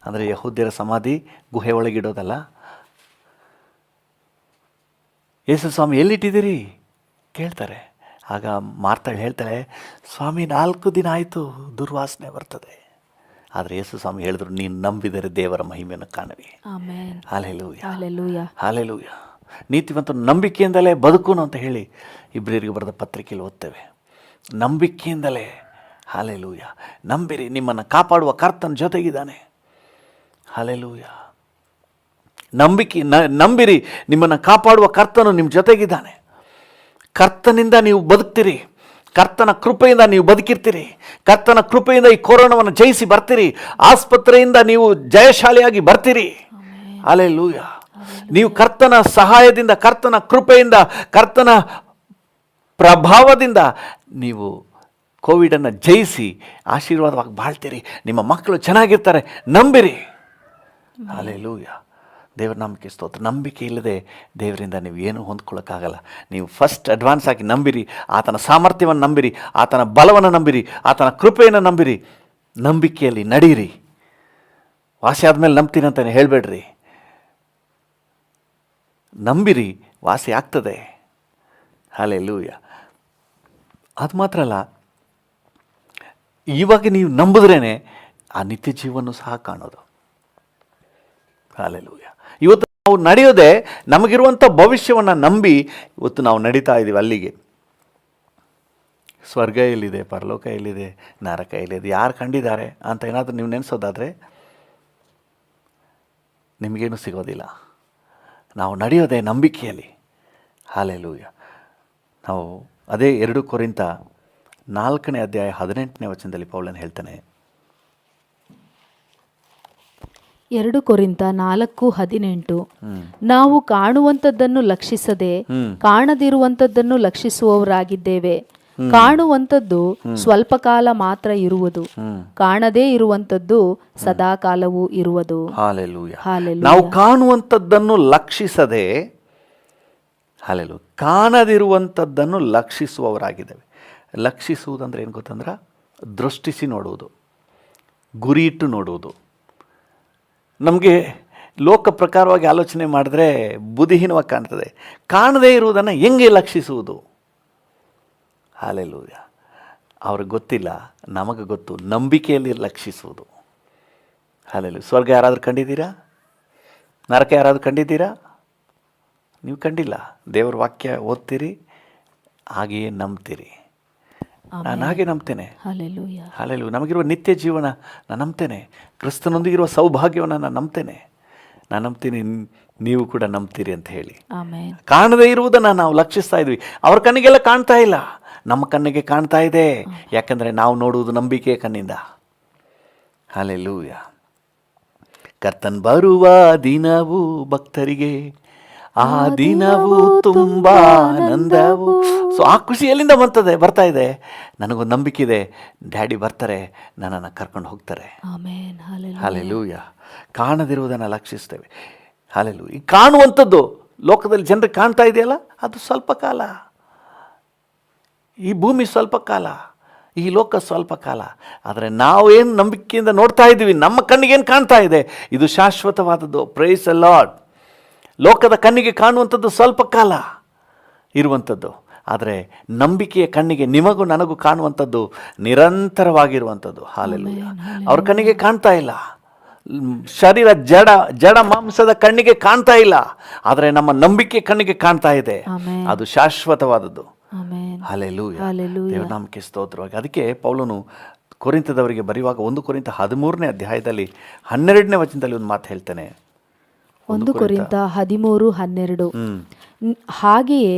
ಅಂದರೆ ಯಹೂದ್ಯರ ಸಮಾಧಿ ಗುಹೆ ಒಳಗಿಡೋದಲ್ಲ. ಯೇಸು ಸ್ವಾಮಿ ಎಲ್ಲಿಟ್ಟಿದ್ದೀರಿ ಕೇಳ್ತಾರೆ. ಆಗ ಮಾರ್ತಾಳೆ ಹೇಳ್ತಾಳೆ, ಸ್ವಾಮಿ 4 ದಿನ ಆಯಿತು, ದುರ್ವಾಸನೆ ಬರ್ತದೆ. ಆದರೆ ಯೇಸು ಸ್ವಾಮಿ ಹೇಳಿದ್ರು, ನೀನು ನಂಬಿದರೆ ದೇವರ ಮಹಿಮೆಯನ್ನು ಕಾಣುವಿ. ಆಮೆನ್. ಹಲ್ಲೆಲೂಯ. ಹಲ್ಲೆಲೂಯ. ಹಲ್ಲೆಲೂಯ. ನೀತಿವಂತನು ನಂಬಿಕೆಯಿಂದಲೇ ಬದುಕುನು ಅಂತ ಹೇಳಿ ಇಬ್ರಿಯರಿಗೆ ಬರೆದ ಪತ್ರಿಕೆಯಲ್ಲಿ ಓದ್ತೇವೆ. ನಂಬಿಕೆಯಿಂದಲೇ. ಹಲ್ಲೆಲೂಯ. ನಂಬಿರಿ, ನಿಮ್ಮನ್ನು ಕಾಪಾಡುವ ಕರ್ತನ ಜೊತೆಗಿದ್ದಾನೆ. ಹಲ್ಲೆಲೂಯ. ನಂಬಿರಿ, ನಿಮ್ಮನ್ನು ಕಾಪಾಡುವ ಕರ್ತನು ನಿಮ್ಮ ಜೊತೆಗಿದ್ದಾನೆ. ಕರ್ತನಿಂದ ನೀವು ಬದುಕ್ತೀರಿ. ಕರ್ತನ ಕೃಪೆಯಿಂದ ನೀವು ಬದುಕಿರ್ತೀರಿ. ಕರ್ತನ ಕೃಪೆಯಿಂದ ಈ ಕೊರೋನಾವನ್ನು ಜಯಿಸಿ ಬರ್ತೀರಿ. ಆಸ್ಪತ್ರೆಯಿಂದ ನೀವು ಜಯಶಾಲಿಯಾಗಿ ಬರ್ತೀರಿ. ಹಲ್ಲೆಲೂಯ. ನೀವು ಕರ್ತನ ಸಹಾಯದಿಂದ, ಕರ್ತನ ಕೃಪೆಯಿಂದ, ಕರ್ತನ ಪ್ರಭಾವದಿಂದ ನೀವು ಕೋವಿಡನ್ನು ಜಯಿಸಿ ಆಶೀರ್ವಾದವಾಗಿ ಬಾಳ್ತೀರಿ. ನಿಮ್ಮ ಮಕ್ಕಳು ಚೆನ್ನಾಗಿರ್ತಾರೆ. ನಂಬಿರಿ. ಹಲ್ಲೆಲೂಯ. ದೇವರ ನಂಬಿಕೆ ಸ್ತೋತ್ರ. ನಂಬಿಕೆ ಇಲ್ಲದೆ ದೇವರಿಂದ ನೀವು ಏನೂ ಹೊಂದ್ಕೊಳ್ಳೋಕ್ಕಾಗಲ್ಲ. ನೀವು ಫಸ್ಟ್ ಅಡ್ವಾನ್ಸ್ ಆಗಿ ನಂಬಿರಿ. ಆತನ ಸಾಮರ್ಥ್ಯವನ್ನು ನಂಬಿರಿ, ಆತನ ಬಲವನ್ನು ನಂಬಿರಿ, ಆತನ ಕೃಪೆಯನ್ನು ನಂಬಿರಿ. ನಂಬಿಕೆಯಲ್ಲಿ ನಡೀರಿ. ವಾಸಿ ಆದಮೇಲೆ ನಂಬ್ತೀನಿ ಅಂತಲೇ ಹೇಳಬೇಡ್ರಿ. ನಂಬಿರಿ, ವಾಸಿ ಆಗ್ತದೆ. ಹಲ್ಲೆಲೂಯ. ಅದು ಮಾತ್ರ ಅಲ್ಲ, ಇವಾಗ ನೀವು ನಂಬಿದ್ರೇ ಆ ನಿತ್ಯ ಜೀವನೂ ಸಹ ಕಾಣೋದು. ಹಲ್ಲೆಲೂಯ. ಇವತ್ತು ನಾವು ನಡೆಯೋದೇ ನಮಗಿರುವಂಥ ಭವಿಷ್ಯವನ್ನು ನಂಬಿ ಇವತ್ತು ನಾವು ನಡೀತಾ ಇದ್ದೀವಿ ಅಲ್ಲಿಗೆ. ಸ್ವರ್ಗ ಎಲ್ಲಿದೆ, ಪರಲೋಕ ಎಲ್ಲಿದೆ, ನರಕ ಎಲ್ಲಿದೆ, ಯಾರು ಕಂಡಿದ್ದಾರೆ ಅಂತ ಏನಾದರೂ ನೀವು ನೆನೆಸೋದಾದರೆ ನಿಮಗೇನು ಸಿಗೋದಿಲ್ಲ. ನಾವು ನಡೆಯೋದೇ ನಂಬಿಕೆಯಲ್ಲಿ. ಹಲ್ಲೆಲೂಯ. ನಾವು ಅದೇ 2 ಕೊರಿಂಥ 4ನೇ ಅಧ್ಯಾಯ 18ನೇ ವಚನದಲ್ಲಿ ಪೌಲನು ಹೇಳ್ತಾನೆ. 2 ಕೊರಿಂಥ 4:18, ನಾವು ಕಾಣುವಂಥದ್ದನ್ನು ಲಕ್ಷಿಸದೆ ಕಾಣದಿರುವಂಥದ್ದನ್ನು ಲಕ್ಷಿಸುವವರಾಗಿದ್ದೇವೆ. ಕಾಣುವಂಥದ್ದು ಸ್ವಲ್ಪ ಕಾಲ ಮಾತ್ರ ಇರುವುದು, ಕಾಣದೇ ಇರುವಂಥದ್ದು ಸದಾ ಕಾಲವೂ ಇರುವುದು. ಹಲ್ಲೆಲೂಯ. ನಾವು ಕಾಣುವಂಥದ್ದನ್ನು ಲಕ್ಷಿಸದೆ, ಹಲ್ಲೆಲೂಯ, ಕಾಣದಿರುವಂಥದ್ದನ್ನು ಲಕ್ಷಿಸುವವರಾಗಿದ್ದೇವೆ. ಲಕ್ಷಿಸುವುದಂದ್ರೆ ಏನು ಗೊತ್ತಂದ್ರೆ, ದೃಷ್ಟಿಸಿ ನೋಡುವುದು, ಗುರಿ ಇಟ್ಟು ನೋಡುವುದು. ನಮಗೆ ಲೋಕ ಪ್ರಕಾರವಾಗಿ ಆಲೋಚನೆ ಮಾಡಿದ್ರೆ ಬುದ್ಧಿಹೀನವಾಗಿ ಕಾಣ್ತದೆ. ಕಾಣದೇ ಇರುವುದನ್ನು ಹೆಂಗೆ ಲಕ್ಷಿಸುವುದು? ಹಲ್ಲೆಲೂಯ. ಅವ್ರಿಗೆ ಗೊತ್ತಿಲ್ಲ, ನಮಗೆ ಗೊತ್ತು. ನಂಬಿಕೆಯಲ್ಲಿ ಲಕ್ಷಿಸುವುದು. ಹಲ್ಲೆಲೂಯ. ಸ್ವರ್ಗ ಯಾರಾದರೂ ಕಂಡಿದ್ದೀರಾ? ನರಕ ಯಾರಾದರೂ ಕಂಡಿದ್ದೀರಾ? ನೀವು ಕಂಡಿಲ್ಲ. ದೇವರ ವಾಕ್ಯ ಓದ್ತೀರಿ, ಹಾಗೆಯೇ ನಂಬ್ತೀರಿ. ನಾನು ಹಾಗೆ ನಂಬ್ತೇನೆ. ಹಲ್ಲೆಲೂಯ. ಹಲ್ಲೆಲೂಯ. ನಮಗಿರುವ ನಿತ್ಯ ಜೀವನ ನಾನು ನಂಬ್ತೇನೆ. ಕ್ರಿಸ್ತನೊಂದಿಗಿರುವ ಸೌಭಾಗ್ಯವನ್ನು ನಾನು ನಂಬ್ತೇನೆ. ನಾನು ನಂಬ್ತೀನಿ, ನೀವು ಕೂಡ ನಂಬ್ತೀರಿ ಅಂತ ಹೇಳಿ. ಆಮೆನ್. ಕಾಣದೇ ಇರುವುದನ್ನು ನಾವು ಲಕ್ಷಿಸ್ತಾ ಇದ್ವಿ. ಅವ್ರ ಕಣ್ಣಿಗೆಲ್ಲ ಕಾಣ್ತಾ ಇಲ್ಲ, ನಮ್ಮ ಕಣ್ಣಿಗೆ ಕಾಣ್ತಾ ಇದೆ. ಯಾಕಂದರೆ ನಾವು ನೋಡುವುದು ನಂಬಿಕೆಯ ಕಣ್ಣಿಂದ. ಹಲ್ಲೆಲೂಯ. ಕರ್ತನ್ ಬರುವ ದಿನವು ಭಕ್ತರಿಗೆ ಆ ದಿನವು ತುಂಬ ಆನಂದವು. ಸೊ ಆ ಖುಷಿ ಎಲ್ಲಿಂದ ಬರ್ತಾ ಇದೆ? ನನಗೊಂದು ನಂಬಿಕೆ ಇದೆ, ಡ್ಯಾಡಿ ಬರ್ತಾರೆ, ನನ್ನನ್ನು ಕರ್ಕೊಂಡು ಹೋಗ್ತಾರೆ. ಆಮೆನ್. ಹಲ್ಲೆಲೂಯ. ಕಾಣದಿರುವುದನ್ನು ಲಕ್ಷಿಸ್ತೇವೆ. ಹಲ್ಲೆಲೂಯ. ಈ ಕಾಣುವಂಥದ್ದು ಲೋಕದಲ್ಲಿ ಜನರಿಗೆ ಕಾಣ್ತಾ ಇದೆಯಲ್ಲ, ಅದು ಸ್ವಲ್ಪ ಕಾಲ. ಈ ಭೂಮಿ ಸ್ವಲ್ಪ ಕಾಲ, ಈ ಲೋಕ ಸ್ವಲ್ಪ ಕಾಲ. ಆದರೆ ನಾವೇನು ನಂಬಿಕೆಯಿಂದ ನೋಡ್ತಾ ಇದ್ದೀವಿ, ನಮ್ಮ ಕಣ್ಣಿಗೇನು ಕಾಣ್ತಾ ಇದೆ, ಇದು ಶಾಶ್ವತವಾದದ್ದು. Praise the lord. ಲೋಕದ ಕಣ್ಣಿಗೆ ಕಾಣುವಂಥದ್ದು ಸ್ವಲ್ಪ ಕಾಲ ಇರುವಂಥದ್ದು. ಆದರೆ ನಂಬಿಕೆಯ ಕಣ್ಣಿಗೆ, ನಿಮಗೂ ನನಗೂ ಕಾಣುವಂಥದ್ದು ನಿರಂತರವಾಗಿರುವಂಥದ್ದು. ಹಲ್ಲೆಲೂಯ. ಅವ್ರ ಕಣ್ಣಿಗೆ ಕಾಣ್ತಾ ಇಲ್ಲ, ಶರೀರ ಜಡ ಮಾಂಸದ ಕಣ್ಣಿಗೆ ಕಾಣ್ತಾ ಇಲ್ಲ. ಆದರೆ ನಮ್ಮ ನಂಬಿಕೆ ಕಣ್ಣಿಗೆ ಕಾಣ್ತಾ ಇದೆ, ಅದು ಶಾಶ್ವತವಾದದ್ದು. ಹಲ್ಲೆಲೂಯ. ದೇವರ ನಾಮಕ್ಕೆ ಸ್ತೋತ್ರವಾಗಿ. ಅದಕ್ಕೆ ಪೌಲನು ಕೊರಿಂಥದವರಿಗೆ ಬರೆಯುವಾಗ 1 ಕೊರಿಂಥ 13ನೇ ಅಧ್ಯಾಯದಲ್ಲಿ 12ನೇ ವಚನದಲ್ಲಿ ಒಂದು ಮಾತು ಹೇಳ್ತಾನೆ. 1 ಕೊರಿಂಥ 13:12, ಹಾಗೆಯೇ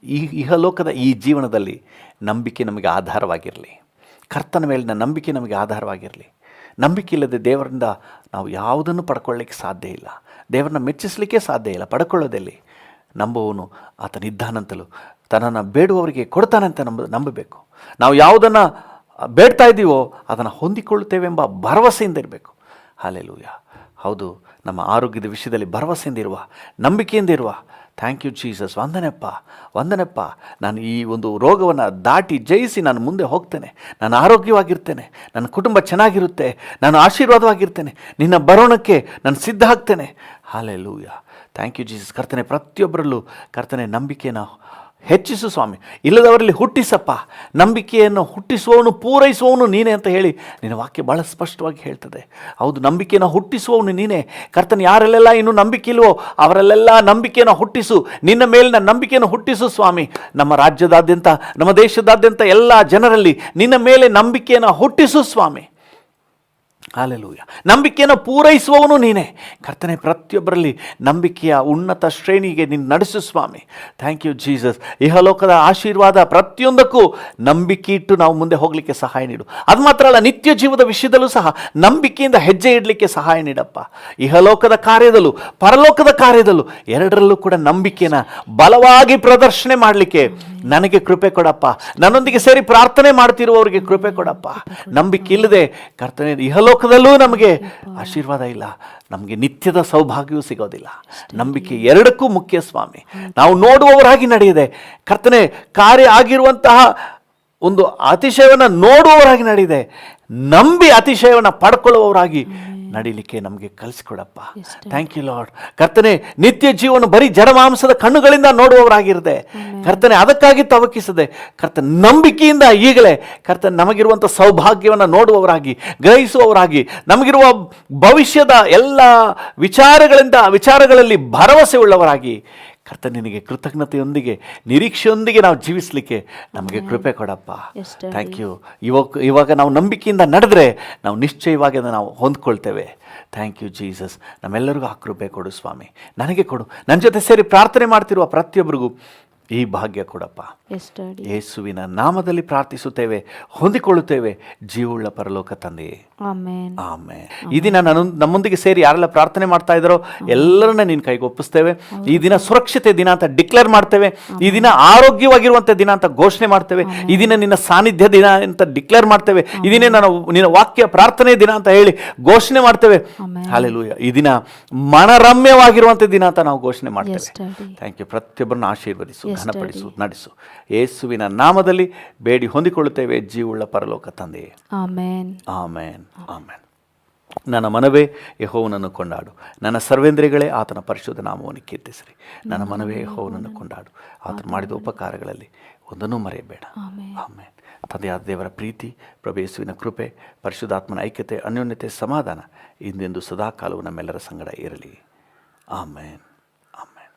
ಈ ಇಹಲೋಕದ ಈ ಜೀವನದಲ್ಲಿ ನಂಬಿಕೆ ನಮಗೆ ಆಧಾರವಾಗಿರಲಿ. ಕರ್ತನ ಮೇಲಿನ ನಂಬಿಕೆ ನಮಗೆ ಆಧಾರವಾಗಿರಲಿ. ನಂಬಿಕೆ ಇಲ್ಲದೆ ದೇವರಿಂದ ನಾವು ಯಾವುದನ್ನು ಪಡ್ಕೊಳ್ಳಿಕ್ಕೆ ಸಾಧ್ಯ ಇಲ್ಲ. ದೇವರನ್ನ ಮೆಚ್ಚಿಸಲಿಕ್ಕೆ ಸಾಧ್ಯ ಇಲ್ಲ. ಪಡ್ಕೊಳ್ಳೋದಲ್ಲಿ ನಂಬುವವನು ಆತನಿದ್ದಾನಂತಲೂ ತನ್ನನ್ನು ಬೇಡುವವರಿಗೆ ಕೊಡ್ತಾನಂತ ನಂಬಬೇಕು. ನಾವು ಯಾವುದನ್ನು ಬೇಡ್ತಾ ಇದ್ದೀವೋ ಅದನ್ನು ಹೊಂದಿಕೊಳ್ಳುತ್ತೇವೆ ಎಂಬ ಭರವಸೆಯಿಂದ ಇರಬೇಕು. ಹಲ್ಲೆಲೂಯ. ಹೌದು, ನಮ್ಮ ಆರೋಗ್ಯದ ವಿಷಯದಲ್ಲಿ ಭರವಸೆಯಿಂದ ಇರುವ, ನಂಬಿಕೆಯಿಂದ ಇರುವ. Thank you Jesus. ವಂದನೆಪ್ಪ. ನಾನು ಈ ಒಂದು ರೋಗವನ್ನು ದಾಟಿ ಜಯಿಸಿ ನಾನು ಮುಂದೆ ಹೋಗ್ತೇನೆ. ನಾನು ಆರೋಗ್ಯವಾಗಿರ್ತೇನೆ. ನನ್ನ ಕುಟುಂಬ ಚೆನ್ನಾಗಿರುತ್ತೆ. ನಾನು ಆಶೀರ್ವಾದವಾಗಿರ್ತೇನೆ. ನಿನ್ನ ಬರೋಣಕ್ಕೆ ನಾನು ಸಿದ್ಧ ಆಗ್ತೇನೆ. ಹಲ್ಲೆಲೂಯ. Thank you Jesus. ಕರ್ತನೆ, ಪ್ರತಿಯೊಬ್ಬರಲ್ಲೂ ಕರ್ತನೆ ನಂಬಿಕೆಯನ್ನು ಹೆಚ್ಚಿಸು ಸ್ವಾಮಿ. ಇಲ್ಲದವರಲ್ಲಿ ಹುಟ್ಟಿಸಪ್ಪ. ನಂಬಿಕೆಯನ್ನು ಹುಟ್ಟಿಸುವವನು ಪೂರೈಸುವವನು ನೀನೇ ಅಂತ ಹೇಳಿ ನಿನ್ನ ವಾಕ್ಯ ಭಾಳ ಸ್ಪಷ್ಟವಾಗಿ ಹೇಳ್ತದೆ. ಹೌದು, ನಂಬಿಕೆಯನ್ನು ಹುಟ್ಟಿಸುವವನು ನೀನೇ. ಕರ್ತನ, ಯಾರಲ್ಲೆಲ್ಲ ಇನ್ನೂ ನಂಬಿಕೆ ಇಲ್ವೋ ಅವರಲ್ಲೆಲ್ಲ ನಂಬಿಕೆಯನ್ನು ಹುಟ್ಟಿಸು. ನಿನ್ನ ಮೇಲಿನ ನಂಬಿಕೆಯನ್ನು ಹುಟ್ಟಿಸು ಸ್ವಾಮಿ. ನಮ್ಮ ರಾಜ್ಯದಾದ್ಯಂತ, ನಮ್ಮ ದೇಶದಾದ್ಯಂತ ಎಲ್ಲ ಜನರಲ್ಲಿ ನಿನ್ನ ಮೇಲೆ ನಂಬಿಕೆಯನ್ನು ಹುಟ್ಟಿಸು ಸ್ವಾಮಿ. ಹಲ್ಲೆಲೂಯ. ನಂಬಿಕೆಯನ್ನು ಪೂರೈಸುವವನು ನೀನೇ. ಕರ್ತನೆ, ಪ್ರತಿಯೊಬ್ಬರಲ್ಲಿ ನಂಬಿಕೆಯ ಉನ್ನತ ಶ್ರೇಣಿಗೆ ನೀನು ನಡೆಸು ಸ್ವಾಮಿ. Thank you Jesus. ಇಹಲೋಕದ ಆಶೀರ್ವಾದ ಪ್ರತಿಯೊಂದಕ್ಕೂ ನಂಬಿಕೆ ಇಟ್ಟು ನಾವು ಮುಂದೆ ಹೋಗಲಿಕ್ಕೆ ಸಹಾಯ ನೀಡು. ಅದು ಮಾತ್ರ ಅಲ್ಲ, ನಿತ್ಯ ಜೀವದ ವಿಷಯದಲ್ಲೂ ಸಹ ನಂಬಿಕೆಯಿಂದ ಹೆಜ್ಜೆ ಇಡಲಿಕ್ಕೆ ಸಹಾಯ ನೀಡಪ್ಪ. ಇಹಲೋಕದ ಕಾರ್ಯದಲ್ಲೂ ಪರಲೋಕದ ಕಾರ್ಯದಲ್ಲೂ ಎರಡರಲ್ಲೂ ಕೂಡ ನಂಬಿಕೆನ ಬಲವಾಗಿ ಪ್ರದರ್ಶನೆ ಮಾಡಲಿಕ್ಕೆ ನನಗೆ ಕೃಪೆ ಕೊಡಪ್ಪ. ನನ್ನೊಂದಿಗೆ ಸೇರಿ ಪ್ರಾರ್ಥನೆ ಮಾಡ್ತಿರುವವರಿಗೆ ಕೃಪೆ ಕೊಡಪ್ಪ. ನಂಬಿಕೆ ಇಲ್ಲದೆ ಕರ್ತನೆ ಇಹಲೋಕದಲ್ಲೂ ನಮಗೆ ಆಶೀರ್ವಾದ ಇಲ್ಲ, ನಮಗೆ ನಿತ್ಯದ ಸೌಭಾಗ್ಯವೂ ಸಿಗೋದಿಲ್ಲ. ನಂಬಿಕೆ ಎರಡಕ್ಕೂ ಮುಖ್ಯ ಸ್ವಾಮಿ. ನಾವು ನೋಡುವವರಾಗಿ ನಡೆಯದೆ ಕರ್ತನೆ ಕಾರ್ಯ ಆಗಿರುವಂತಹ ಒಂದು ಅತಿಶಯವನ್ನು ನೋಡುವವರಾಗಿ ನಡೆಯದೆ ನಂಬಿ ಅತಿಶಯವನ್ನು ಪಡ್ಕೊಳ್ಳುವವರಾಗಿ ನಡೀಲಿಕ್ಕೆ ನಮಗೆ ಕಲಿಸಿಕೊಡಪ್ಪ. Thank you lord. ಕರ್ತನೆ, ನಿತ್ಯ ಜೀವನ ಬರೀ ಜಡಮಾಂಸದ ಕಣ್ಣುಗಳಿಂದ ನೋಡುವವರಾಗಿರದೆ ಕರ್ತನೆ ಅದಕ್ಕಾಗಿ ತವಕಿಸದೆ ಕರ್ತನೆ ನಂಬಿಕೆಯಿಂದ ಈಗಲೇ ಕರ್ತನೆ ನಮಗಿರುವಂಥ ಸೌಭಾಗ್ಯವನ್ನು ನೋಡುವವರಾಗಿ, ಗ್ರಹಿಸುವವರಾಗಿ, ನಮಗಿರುವ ಭವಿಷ್ಯದ ಎಲ್ಲ ವಿಚಾರಗಳಲ್ಲಿ ಭರವಸೆ ಉಳ್ಳವರಾಗಿ ಕರ್ತನೆ ನಿನಗೆ ಕೃತಜ್ಞತೆಯೊಂದಿಗೆ ನಿರೀಕ್ಷೆಯೊಂದಿಗೆ ನಾವು ಜೀವಿಸಲಿಕ್ಕೆ ನಮಗೆ ಕೃಪೆ ಕೊಡಪ್ಪ. Thank you. ಇವಾಗ ನಾವು ನಂಬಿಕೆಯಿಂದ ನಡೆದ್ರೆ ನಾವು ನಿಶ್ಚಯವಾಗಿ ಅದನ್ನು ನಾವು ಹೊಂದ್ಕೊಳ್ತೇವೆ. Thank you Jesus. ನಮ್ಮೆಲ್ಲರಿಗೂ ಆ ಕೃಪೆ ಕೊಡು ಸ್ವಾಮಿ. ನನಗೆ ಕೊಡು. ನನ್ನ ಜೊತೆ ಸೇರಿ ಪ್ರಾರ್ಥನೆ ಮಾಡ್ತಿರುವ ಪ್ರತಿಯೊಬ್ಬರಿಗೂ ಈ ಭಾಗ್ಯ ಕೊಡಪ್ಪ. ಯೇಸುವಿನ ನಾಮದಲ್ಲಿ ಪ್ರಾರ್ಥಿಸುತ್ತೇವೆ, ಹೊಂದಿಕೊಳ್ಳುತ್ತೇವೆ ಜೀವವುಳ್ಳ ಪರಲೋಕ ತಂದೆಯೇ. ಆಮೆನ್. ಆಮೆನ್. ಈ ದಿನ ನಮ್ಮೊಂದಿಗೆ ಸೇರಿ ಯಾರೆಲ್ಲ ಪ್ರಾರ್ಥನೆ ಮಾಡ್ತಾ ಇದ್ದಾರೋ ಎಲ್ಲರನ್ನ ನಿನ್ನ ಕೈಗೆ ಒಪ್ಪಿಸ್ತೇವೆ. ಈ ದಿನ ಸುರಕ್ಷತೆ ದಿನ ಅಂತ ಡಿಕ್ಲೇರ್ ಮಾಡ್ತೇವೆ. ಈ ದಿನ ಆರೋಗ್ಯವಾಗಿರುವಂಥ ದಿನ ಅಂತ ಘೋಷಣೆ ಮಾಡ್ತೇವೆ. ಈ ದಿನ ನಿನ್ನ ಸಾನ್ನಿಧ್ಯ ದಿನ ಅಂತ ಡಿಕ್ಲೇರ್ ಮಾಡ್ತೇವೆ. ಈ ದಿನ ನಿನ್ನ ವಾಕ್ಯ ಪ್ರಾರ್ಥನೆ ದಿನ ಅಂತ ಹೇಳಿ ಘೋಷಣೆ ಮಾಡ್ತೇವೆ. ಹಲ್ಲೆಲೂಯಾ. ಈ ದಿನ ಮನರಮ್ಯವಾಗಿರುವಂಥ ದಿನ ಅಂತ ನಾವು ಘೋಷಣೆ ಮಾಡ್ತೇವೆ. Thank you. ಪ್ರತಿಯೊಬ್ಬರನ್ನು ಆಶೀರ್ವದಿಸು, ಘನಪಡಿಸು, ನಡೆಸು. ಯೇಸುವಿನ ನಾಮದಲ್ಲಿ ಬೇಡಿ ಹೊಂದಿಕೊಳ್ಳುತ್ತೇವೆ ಜೀವವುಳ್ಳ ಪರಲೋಕ ತಂದೆಯೇ. ಆಮೆನ್. ಆಮೆನ್. ಆಮೆನ್. ನನ್ನ ಮನವೇ ಯೆಹೋವನನ್ನು ಕೊಂಡಾಡು, ನನ್ನ ಸರ್ವೇಂದ್ರಿಯಗಳೇ ಆತನ ಪರಿಶುದ್ಧ ನಾಮವನ್ನು ಕೀರ್ತಿಸಿರಿ. ನನ್ನ ಮನವೇ ಯೆಹೋವನನ್ನು ಕೊಂಡಾಡು, ಆತನು ಮಾಡಿದ ಉಪಕಾರಗಳಲ್ಲಿ ಒಂದನ್ನೂ ಮರೆಯಬೇಡ. ಆಮೆನ್. ತಂದೆಯಾದ ದೇವರ ಪ್ರೀತಿ, ಪ್ರಭು ಯೇಸುವಿನ ಕೃಪೆ, ಪರಿಶುದ್ಧಾತ್ಮನ ಐಕ್ಯತೆ, ಅನ್ಯೋನ್ಯತೆ, ಸಮಾಧಾನ ಇಂದೆಂದು ಸದಾಕಾಲವು ನಮ್ಮೆಲ್ಲರ ಸಂಗಡ ಇರಲಿ. ಆಮೆನ್. ಆಮೆನ್.